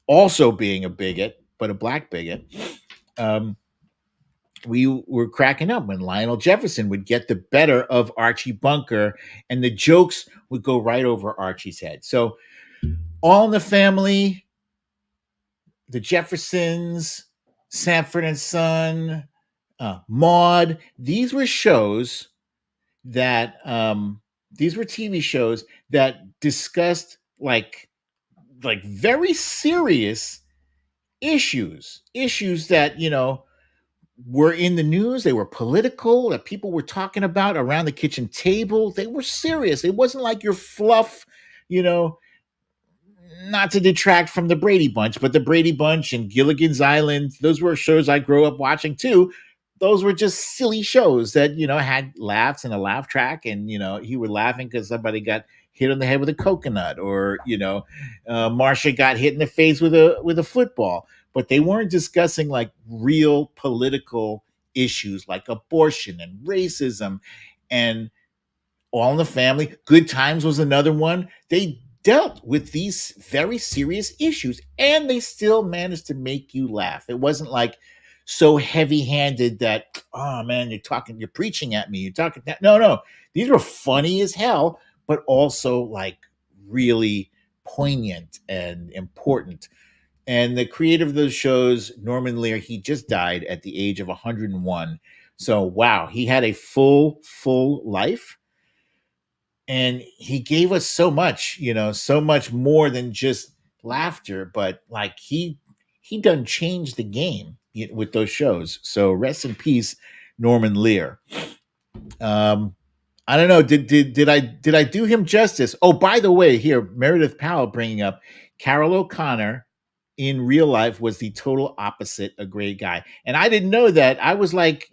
also being a bigot, but a black bigot. We were cracking up when Lionel Jefferson would get the better of Archie Bunker and the jokes would go right over Archie's head. So All in the Family, The Jeffersons, Sanford and Son, Maude, these were shows that these were TV shows that discussed like very serious issues that were in the news. They were political, that people were talking about around the kitchen table. They were serious. It wasn't like your fluff, not to detract from the Brady Bunch, but the Brady Bunch and Gilligan's Island, those were shows I grew up watching too. Those were just silly shows that, had laughs and a laugh track. And, he was laughing because somebody got hit on the head with a coconut, or, Marsha got hit in the face with a football. But they weren't discussing like real political issues like abortion and racism. And All in the Family, Good Times was another one. They dealt with these very serious issues and they still managed to make you laugh. It wasn't like so heavy-handed that, oh man, you're preaching at me. You're talking that. No. These were funny as hell, but also like really poignant and important. And the creator of those shows, Norman Lear, he just died at the age of 101. So wow, he had a full life. And he gave us so much, so much more than just laughter, but like he done changed the game with those shows. So rest in peace, Norman Lear. I don't know. Did I do him justice? Oh, by the way, here, Meredith Powell bringing up Carroll O'Connor in real life was the total opposite, a great guy. And I didn't know that. I was like,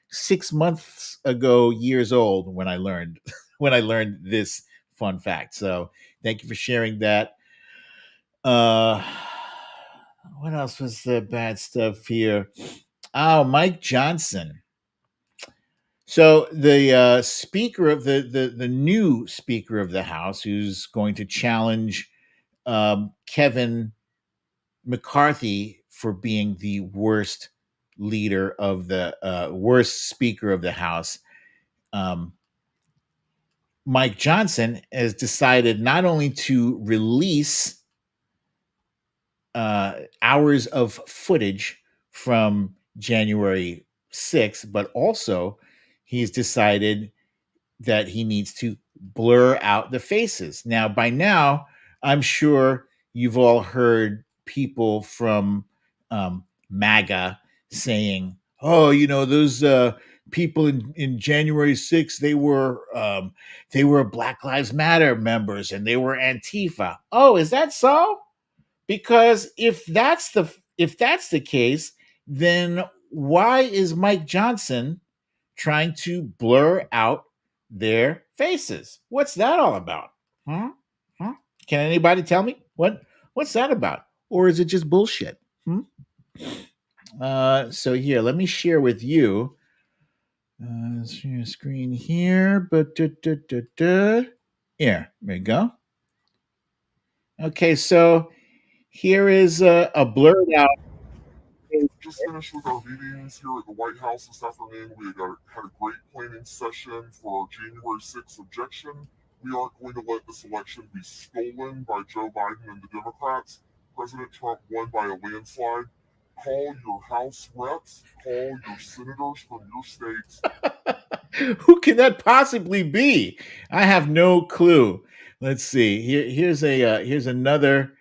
6 months ago, years old when I learned this fun fact. So thank you for sharing that. What else was the bad stuff here? Oh, Mike Johnson. So the speaker of the new speaker of the House, who's going to challenge Kevin McCarthy for being the worst leader of the worst speaker of the House, Mike Johnson has decided not only to release hours of footage from January 6th, but also he's decided that he needs to blur out the faces. Now, by now, I'm sure you've all heard people from MAGA saying, "Oh, those people in January 6th, they were Black Lives Matter members and they were Antifa." Oh, is that so? Because if that's the case, then why is Mike Johnson trying to blur out their faces? What's that all about? Huh? Can anybody tell me what's that about? Or is it just bullshit? So here, let me share with you. Share your screen here, but here, there we go. Okay, so here is a blurred out. Just finished with our meetings here at the White House this afternoon. We had a great planning session for our January 6th objection. We aren't going to let this election be stolen by Joe Biden and the Democrats. President Trump won by a landslide. Call your House reps, call your senators from your states. Who can that possibly be? I have no clue. Let's see. Here's another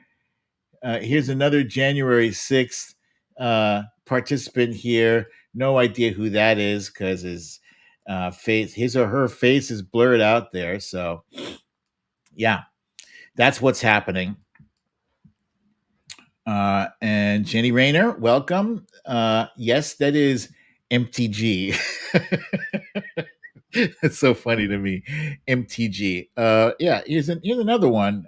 January 6th participant here. No idea who that is because his his or her face is blurred out there. So yeah, that's what's happening. And Jenny Rayner, welcome. Yes, that is MTG. It's so funny to me. MTG. Yeah, here's another one.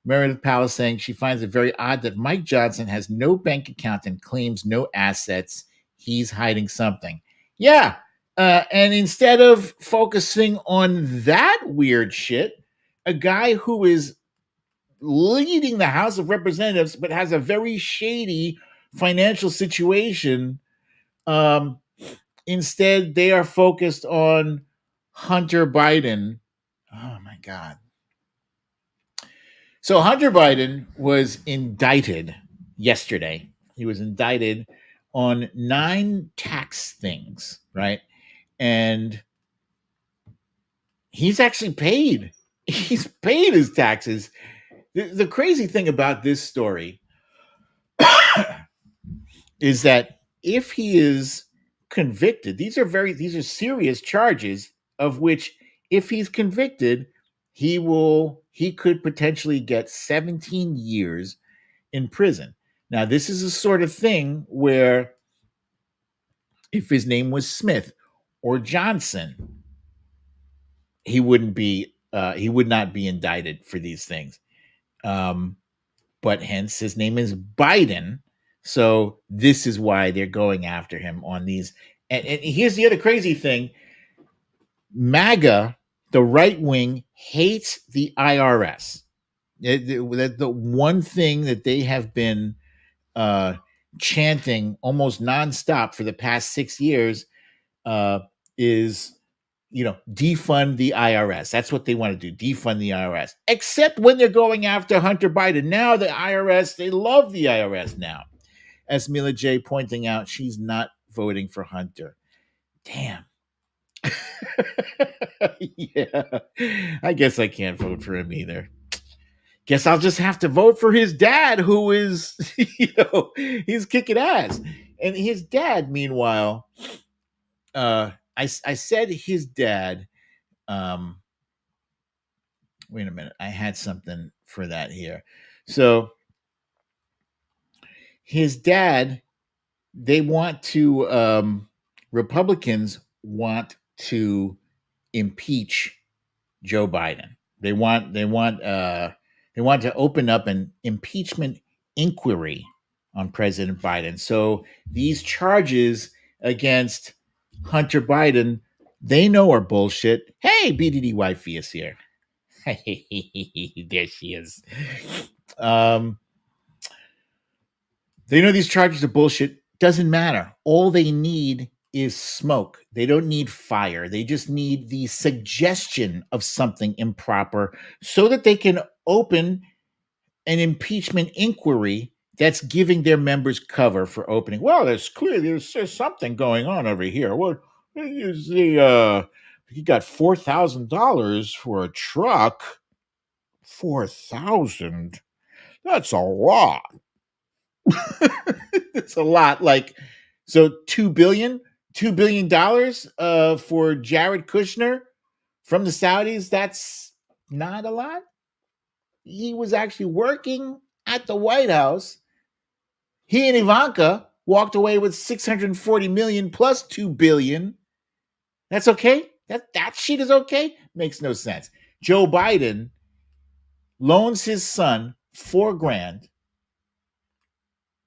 Meredith Powell saying she finds it very odd that Mike Johnson has no bank account and claims no assets. He's hiding something. Yeah. And instead of focusing on that weird shit, a guy who is leading the House of Representatives but has a very shady financial situation, instead they are focused on Hunter Biden. Oh my God. So Hunter Biden was indicted yesterday. He was indicted on 9 tax things, right? And he's actually paid. He's paid his taxes. The crazy thing about this story is that if he is convicted, these are serious charges, of which if he's convicted, he could potentially get 17 years in prison. Now, this is a sort of thing where if his name was Smith or Johnson, he would not be indicted for these things. But hence his name is Biden. So this is why they're going after him on these. And here's the other crazy thing. MAGA, the right wing, hates the IRS. The one thing that they have been chanting almost nonstop for the past 6 years is, defund the IRS. That's what they want to do, defund the IRS. Except when they're going after Hunter Biden. Now the IRS, they love the IRS now. As Mila J pointing out, she's not voting for Hunter. Damn. Yeah, I guess I can't vote for him either. Guess I'll just have to vote for his dad, who is, he's kicking ass. And his dad, meanwhile, I said his dad. Wait a minute, I had something for that here. So his dad, they want to Republicans want to impeach Joe Biden. They want to open up an impeachment inquiry on President Biden. So these charges against Hunter Biden, they know are bullshit. Hey, BDD wifey is here. There she is. They know these charges are bullshit. Doesn't matter. All they need is smoke. They don't need fire. They just need the suggestion of something improper so that they can open an impeachment inquiry that's giving their members cover for opening. Well, there's clearly there's something going on over here. What is he got $4,000 for a truck? 4,000? That's a lot. It's a lot. Like, so $2 billion for Jared Kushner from the Saudis. That's not a lot. He was actually working at the White House. He and Ivanka walked away with 640 million plus 2 billion. That's okay. That shit is okay. Makes no sense. Joe Biden loans his son $4,000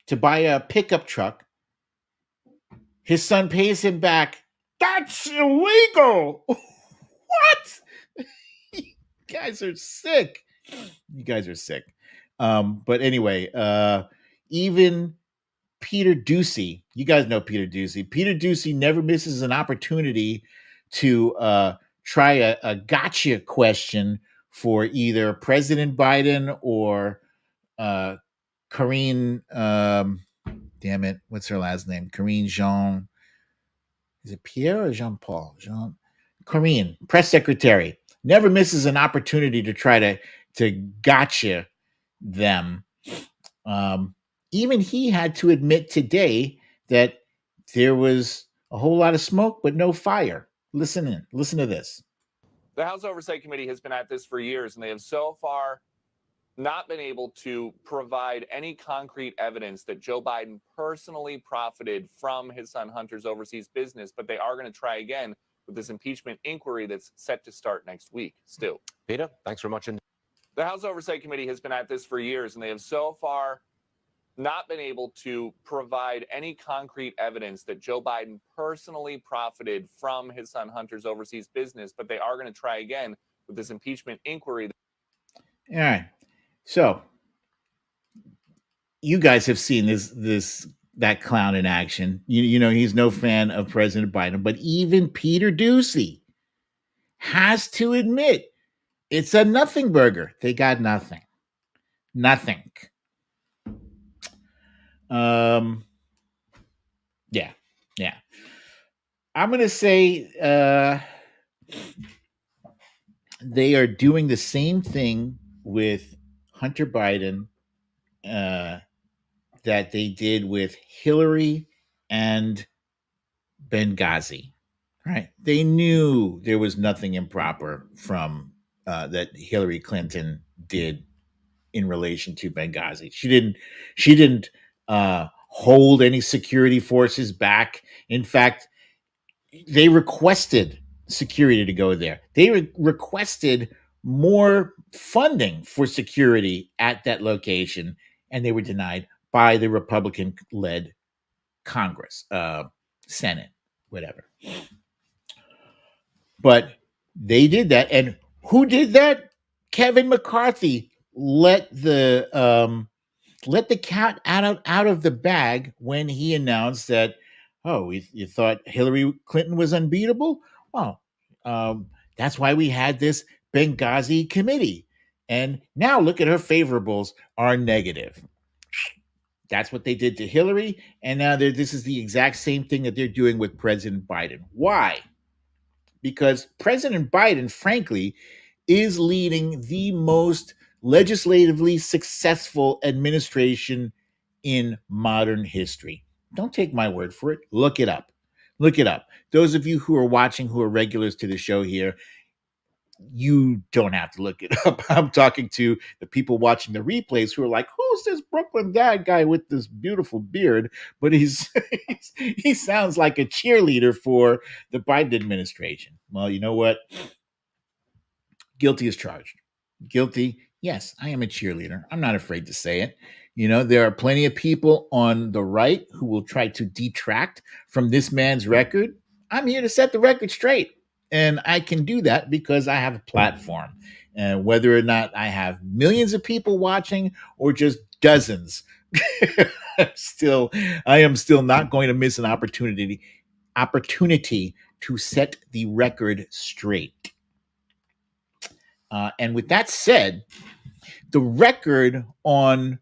to buy a pickup truck. His son pays him back. That's illegal. What? You guys are sick. You guys are sick. But anyway, even Peter Doocy, you guys know Peter Doocy. Peter Doocy never misses an opportunity to try a gotcha question for either President Biden or Karine, damn it, what's her last name? Karine Jean, is it Pierre or Jean-Paul? Karine, press secretary, never misses an opportunity to try to gotcha them. Even he had to admit today that there was a whole lot of smoke, but no fire. Listen to this. The House Oversight Committee has been at this for years, and they have so far not been able to provide any concrete evidence that Joe Biden personally profited from his son Hunter's overseas business, but they are going to try again with this impeachment inquiry that's set to start next week. Stu. Peter, thanks very much. The House Oversight Committee has been at this for years, and they have so far not been able to provide any concrete evidence that Joe Biden personally profited from his son Hunter's overseas business, but they are going to try again with this impeachment inquiry. All right. So you guys have seen that clown in action. You know he's no fan of President Biden, but even Peter Doocy has to admit it's a nothing burger. They got nothing. Nothing. Yeah. I'm going to say they are doing the same thing with Hunter Biden that they did with Hillary and Benghazi, right? They knew there was nothing improper from that Hillary Clinton did in relation to Benghazi. She didn't hold any security forces back. In fact, they requested security to go there. They requested more funding for security at that location, and they were denied by the Republican-led Congress, Senate, whatever. But they did that, and who did that? Kevin McCarthy let the cat out of the bag when he announced that, you thought Hillary Clinton was unbeatable? Well, that's why we had this Benghazi committee. And now look at her favorables are negative. That's what they did to Hillary. And now this is the exact same thing that they're doing with President Biden. Why? Because President Biden, frankly, is leading the most legislatively successful administration in modern history. Don't take my word for it. Look it up. Look it up. Those of you who are watching, who are regulars to the show here, you don't have to look it up. I'm talking to the people watching the replays who are like, who's this Brooklyn dad guy with this beautiful beard? But he sounds like a cheerleader for the Biden administration. Well, you know what? Guilty as charged. Guilty. Yes, I am a cheerleader. I'm not afraid to say it. You know, there are plenty of people on the right who will try to detract from this man's record. I'm here to set the record straight. And I can do that because I have a platform. And whether or not I have millions of people watching or just dozens, I am still not going to miss an opportunity to set the record straight. And with that said, the record on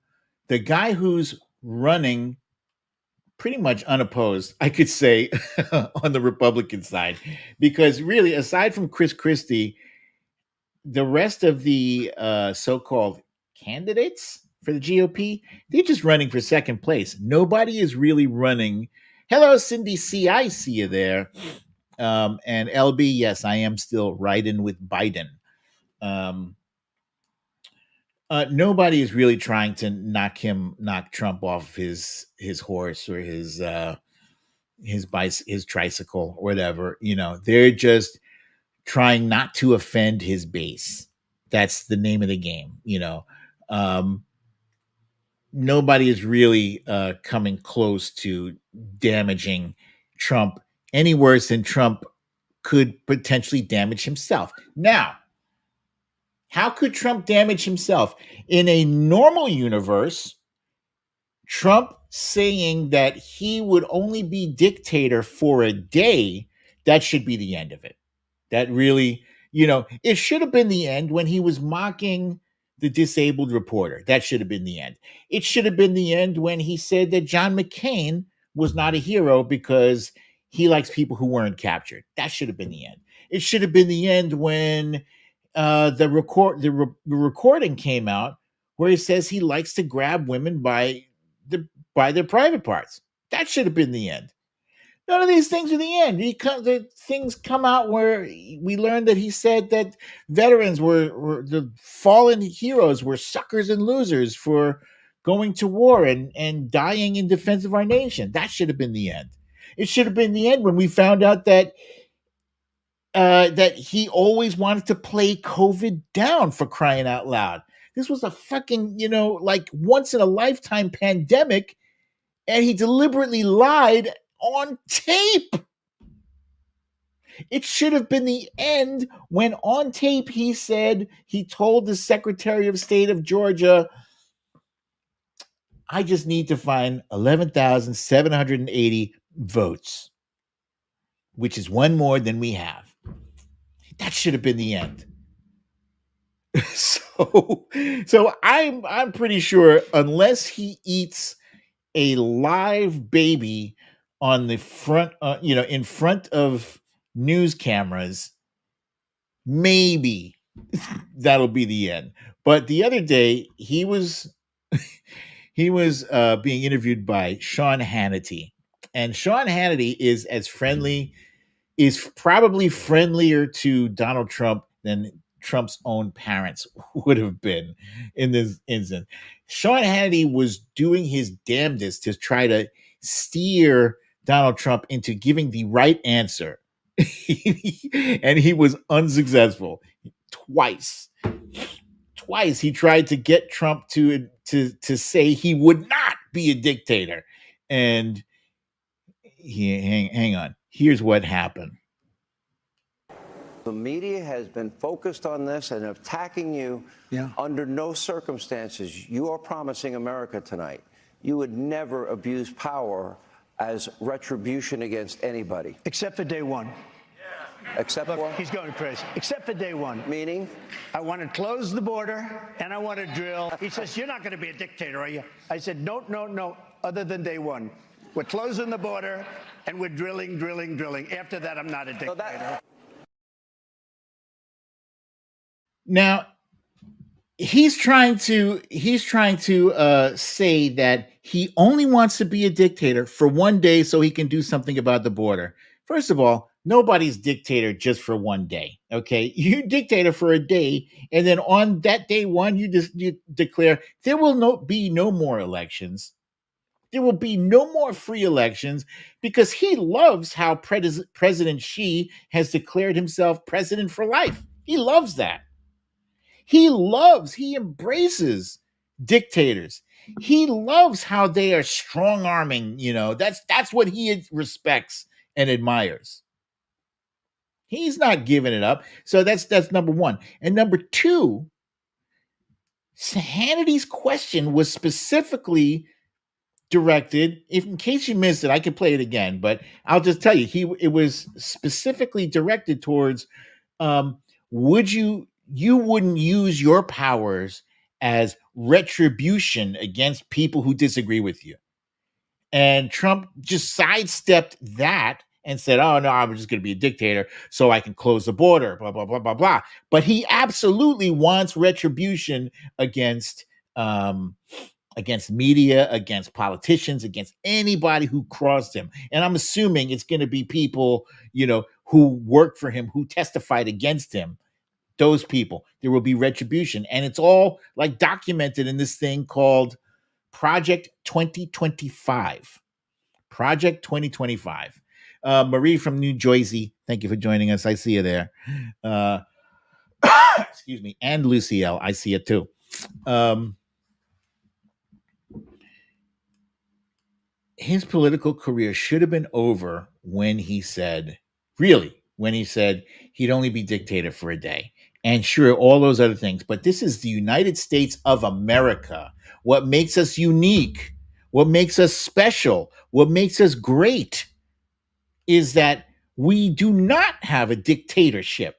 the guy who's running pretty much unopposed, I could say, on the Republican side, because really, aside from Chris Christie, the rest of the so-called candidates for the GOP, they're just running for second place. Nobody is really running. Hello, Cindy C. I see you there. And LB, yes, I am still riding with Biden. Nobody is really trying to knock Trump off his horse or his tricycle or whatever. You know, they're just trying not to offend his base. That's the name of the game. You know, nobody is really coming close to damaging Trump any worse than Trump could potentially damage himself. Now, how could Trump damage himself? In a normal universe, Trump saying that he would only be dictator for a day, that should be the end of it. That really, you know, it should have been the end when he was mocking the disabled reporter. That should have been the end. It should have been the end when he said that John McCain was not a hero because he likes people who weren't captured. That should have been the end. It should have been the end when the recording came out where he says he likes to grab women by their private parts. That should have been the end. None of these things are the end. The things come out where we learned that he said that veterans were the fallen heroes were suckers and losers for going to war and dying in defense of our nation. That should have been the end. It should have been the end when we found out that he always wanted to play COVID down, for crying out loud. This was a fucking, you know, like once in a lifetime pandemic, and he deliberately lied on tape. It should have been the end when on tape he said, he told the Secretary of State of Georgia, I just need to find 11,780 votes, which is one more than we have. That should have been the end. So I'm pretty sure unless he eats a live baby on the front, in front of news cameras, maybe that'll be the end. But the other day he was being interviewed by Sean Hannity, and Sean Hannity is probably friendlier to Donald Trump than Trump's own parents would have been in this instance. Sean Hannity was doing his damnedest to try to steer Donald Trump into giving the right answer. And he was unsuccessful. Twice he tried to get Trump to say he would not be a dictator. And hang on. Here's what happened. The media has been focused on this and attacking you. Yeah. Under no circumstances, you are promising America tonight, you would never abuse power as retribution against anybody. Except for day one. Except Look, he's going crazy. Except for day one. Meaning? I want to close the border and I want to drill. He says, you're not going to be a dictator, are you? I said, no, other than day one. We're closing the border and we're drilling. After that, I'm not a dictator. Now, he's trying to say that he only wants to be a dictator for one day so he can do something about the border. First of all, Nobody's dictator just for one day. Okay, you dictator for a day, and then on that day one, you declare there will be no more elections. There will be no more free elections because he loves how President Xi has declared himself president for life. He loves that. He embraces dictators. He loves how they are strong arming. That's what he respects and admires. He's not giving it up. So that's number one. And number two, Hannity's question was specifically directed. If in case you missed it, I can play it again, but I'll just tell you, it was specifically directed towards would you wouldn't use your powers as retribution against people who disagree with you. And Trump just sidestepped that and said, oh, no, I'm just going to be a dictator so I can close the border, blah, blah, blah, blah, blah. But he absolutely wants retribution against media, against politicians, against anybody who crossed him. And I'm assuming it's going to be people, who worked for him, who testified against him. Those people, there will be retribution. And it's all like documented in this thing called Project 2025. Project 2025. Marie from New Jersey, thank you for joining us. I see you there. Excuse me. And Lucielle, I see it too. His political career should have been over when he said he'd only be dictator for a day. And sure, all those other things. But this is the United States of America. What makes us unique, what makes us special, what makes us great is that we do not have a dictatorship.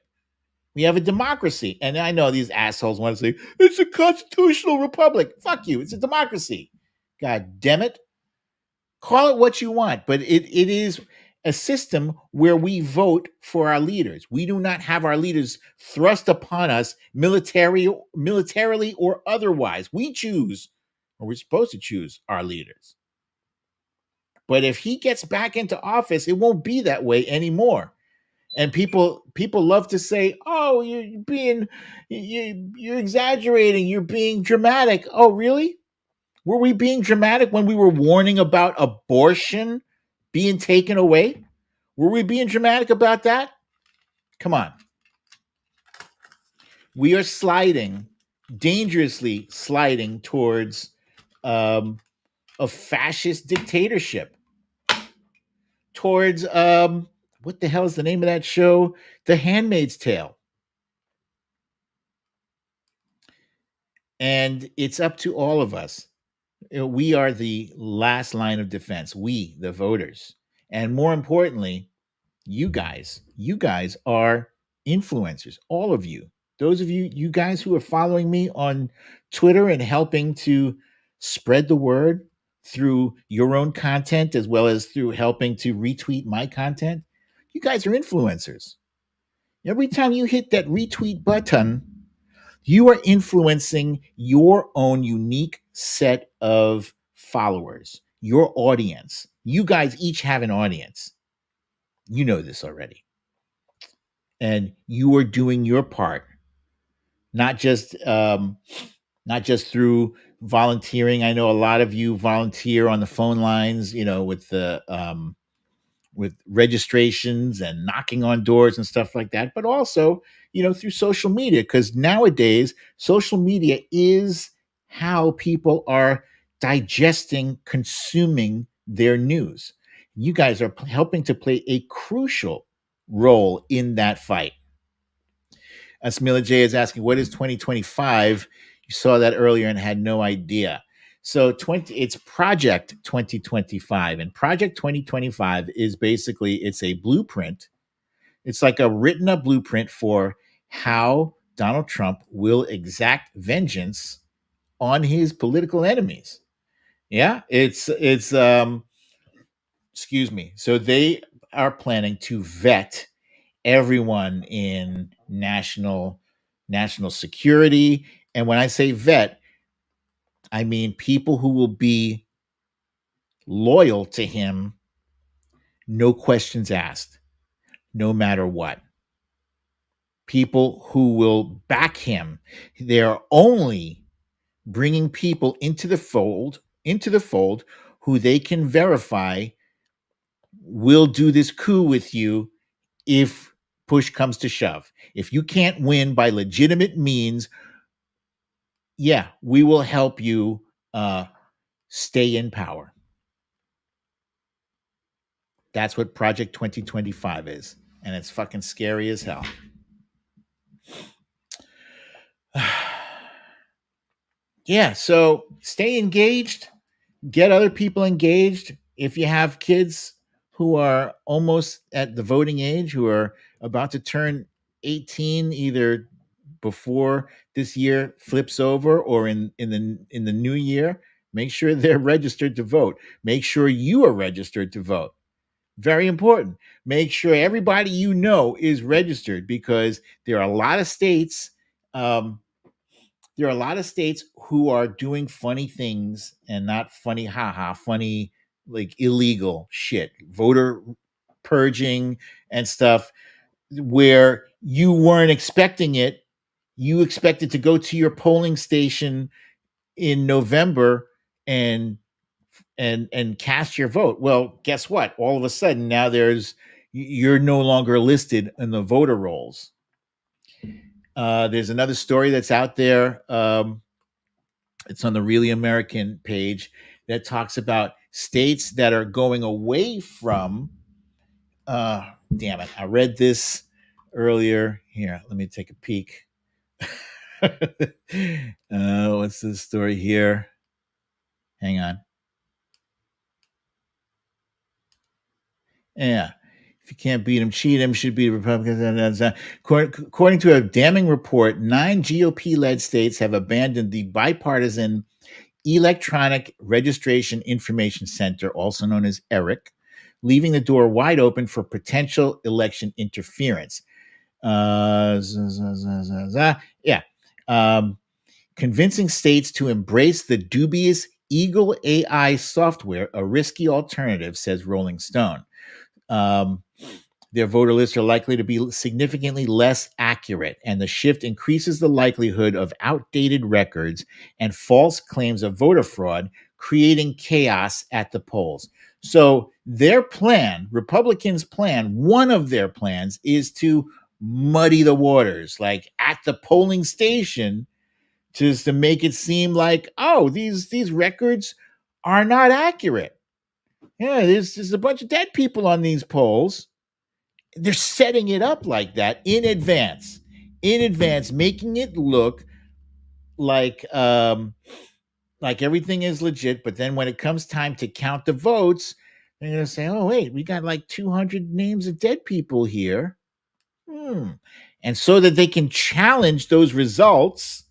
We have a democracy. And I know these assholes want to say, it's a constitutional republic. Fuck you. It's a democracy. God damn it. Call it what you want, but it is a system where we vote for our leaders. We do not have our leaders thrust upon us militarily or otherwise. We choose, or we're supposed to choose, our leaders. But if he gets back into office, it won't be that way anymore. And people love to say, "Oh, you're exaggerating. You're being dramatic." Oh, really? Were we being dramatic when we were warning about abortion being taken away? Were we being dramatic about that? Come on. We are dangerously sliding towards a fascist dictatorship. Towards, what the hell is the name of that show? The Handmaid's Tale. And it's up to all of us. We are the last line of defense. We, the voters. And more importantly, you guys are influencers. All of you. Those of you guys who are following me on Twitter and helping to spread the word through your own content, as well as through helping to retweet my content. You guys are influencers. Every time you hit that retweet button, you are influencing your own unique set of followers, your audience. You guys each have an audience. You know this already. And you are doing your part, not just through volunteering. I know a lot of you volunteer on the phone lines, with registrations and knocking on doors and stuff like that, but also, through social media, because nowadays social media is how people are digesting, consuming their news. You guys are helping to play a crucial role in that fight. Smila J is asking, what is 2025? You saw that earlier and had no idea. So it's Project 2025, and Project 2025 is basically, it's a blueprint. It's like a written up blueprint for how Donald Trump will exact vengeance on his political enemies. Yeah, it's excuse me. So they are planning to vet everyone in national security. And when I say vet, I mean people who will be loyal to him, no questions asked. no matter what. People who will back him. They're only bringing people into the fold who they can verify will do this coup with you if push comes to shove. If you can't win by legitimate means, yeah, we will help you stay in power. That's what Project 2025 is. And it's fucking scary as hell. Yeah, so stay engaged, get other people engaged. If you have kids who are almost at the voting age, who are about to turn 18, either before this year flips over or in the new year, make sure they're registered to vote. Make sure you are registered to vote. Very important. Make sure everybody you know is registered, because there are a lot of states. There are a lot of states who are doing funny things, and not funny, funny, like illegal shit, voter purging and stuff, where you weren't expecting it. You expected to go to your polling station in November and cast your vote. Well, guess what? All of a sudden now you're no longer listed in the voter rolls. There's another story that's out there. It's on the Really American page that talks about states that are going away from. Damn it! I read this earlier. Here, let me take a peek. What's the story here? Hang on. Yeah. If you can't beat him, cheat him. Should be Republicans. According to a damning report, 9 GOP-led states have abandoned the bipartisan Electronic Registration Information Center, also known as ERIC, leaving the door wide open for potential election interference. Convincing states to embrace the dubious Eagle AI software, a risky alternative, says Rolling Stone. Their voter lists are likely to be significantly less accurate, and the shift increases the likelihood of outdated records and false claims of voter fraud, creating chaos at the polls. So their plan, Republicans' plan, one of their plans is to muddy the waters, like at the polling station, just to make it seem like, oh, these records are not accurate. Yeah, there's a bunch of dead people on these polls. They're setting it up like that in advance, making it look like everything is legit. But then when it comes time to count the votes, they're going to say, oh, wait, we got like 200 names of dead people here. And so that they can challenge those results.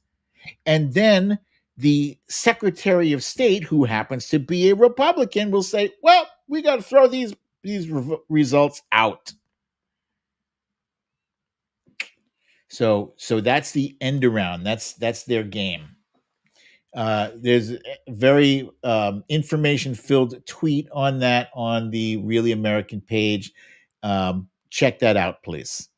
And then the Secretary of State, who happens to be a Republican, will say, well, we got to throw these results out. So that's the end around. That's their game. There's a very information-filled tweet on that on the Really American page. Check that out, please.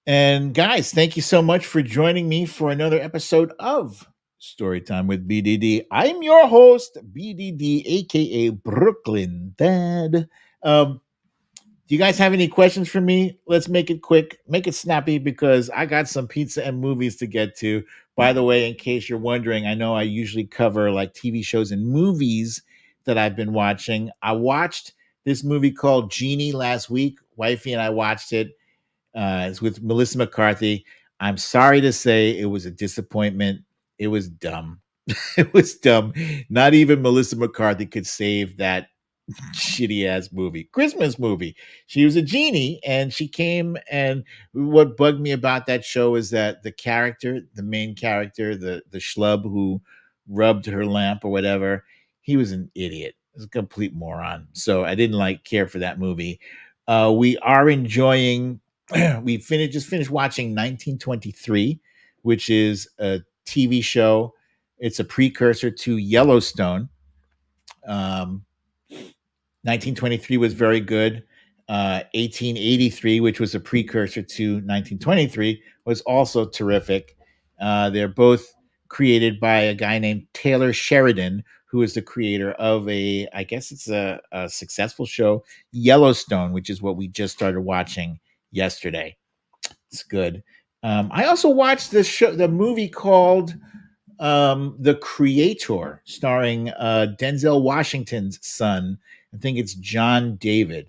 And guys, thank you so much for joining me for another episode of Storytime with BDD. I'm your host, BDD, aka Brooklyn Dad. Do you guys have any questions for me? Let's make it quick, make it snappy, because I got some pizza and movies to get to. By the way, in case you're wondering, I know I usually cover like TV shows and movies that I've been watching. I watched this movie called Genie last week. Wifey and I watched it. It's with Melissa McCarthy. I'm sorry to say it was a disappointment. It was dumb. It was dumb. Not even Melissa McCarthy could save that shitty ass movie, Christmas movie. She was a genie, and she came, and what bugged me about that show is that the main character, the schlub who rubbed her lamp or whatever, he was an idiot. He was a complete moron. So I didn't care for that movie. We are enjoying. We just finished watching 1923, which is a TV show. It's a precursor to Yellowstone. 1923 was very good. 1883, which was a precursor to 1923, was also terrific. They're both created by a guy named Taylor Sheridan, who is the creator of I guess it's a successful show, Yellowstone, which is what we just started watching yesterday. It's good. I also watched the movie called The Creator, starring Denzel Washington's son. I think it's John David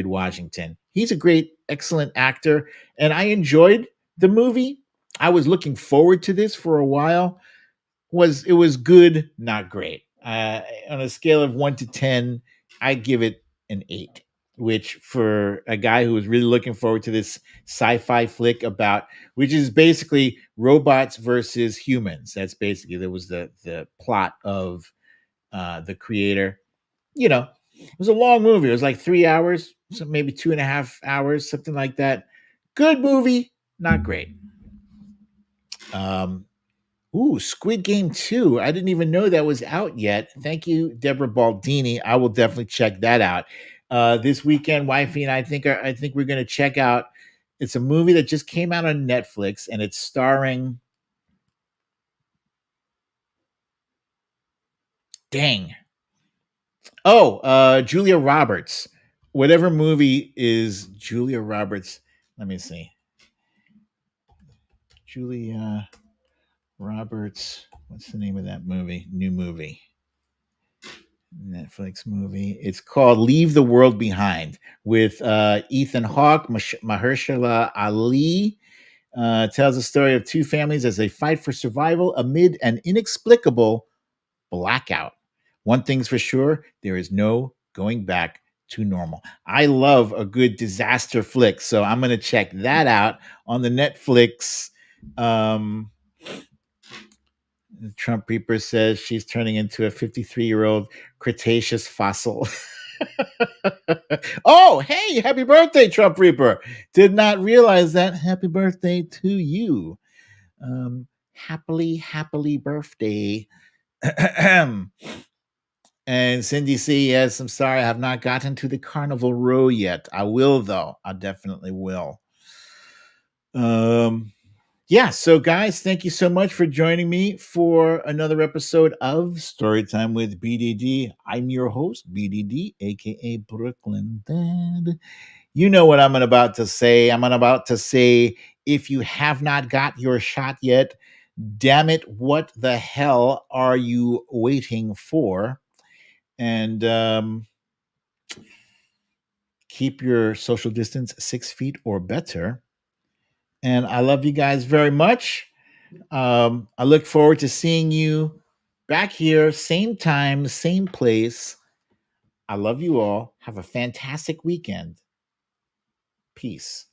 Washington. He's a great, excellent actor, and I enjoyed the movie. I was looking forward to this for a while. It was good, not great. On a scale of 1 to 10, I give it an 8, which for a guy who was really looking forward to this sci-fi flick which is basically robots versus humans. That's basically, that was the plot of The Creator. It was a long movie. It was like 3 hours, so maybe 2.5 hours, something like that. Good movie, not great. Squid Game 2. I didn't even know that was out yet. Thank you, Deborah Baldini. I will definitely check that out. This weekend, wifey and I think we're going to check out. It's a movie that just came out on Netflix, and it's starring. Dang. Julia Roberts. Whatever movie is Julia Roberts. Let me see. Julia Roberts. What's the name of that movie? New movie. Netflix movie. It's called Leave the World Behind with Ethan Hawke, Mahershala Ali. Tells the story of two families as they fight for survival amid an inexplicable blackout. One thing's for sure, there is no going back to normal. I love a good disaster flick, so I'm going to check that out on the Netflix. The Trump Reaper says she's turning into a 53-year-old Cretaceous fossil. Oh, hey, happy birthday, Trump Reaper. Did not realize that. Happy birthday to you. Happily birthday. And Cindy C, yes, I'm sorry, I have not gotten to the Carnival Row yet. I will, though. I definitely will. Yeah, so guys, thank you so much for joining me for another episode of Storytime with BDD. I'm your host, BDD, aka Brooklyn Dad. You know what I'm about to say. I'm about to say, if you have not got your shot yet, damn it, what the hell are you waiting for? And keep your social distance 6 feet or better. And I love you guys very much. I look forward to seeing you back here, same time, same place. I love you all. Have a fantastic weekend. Peace.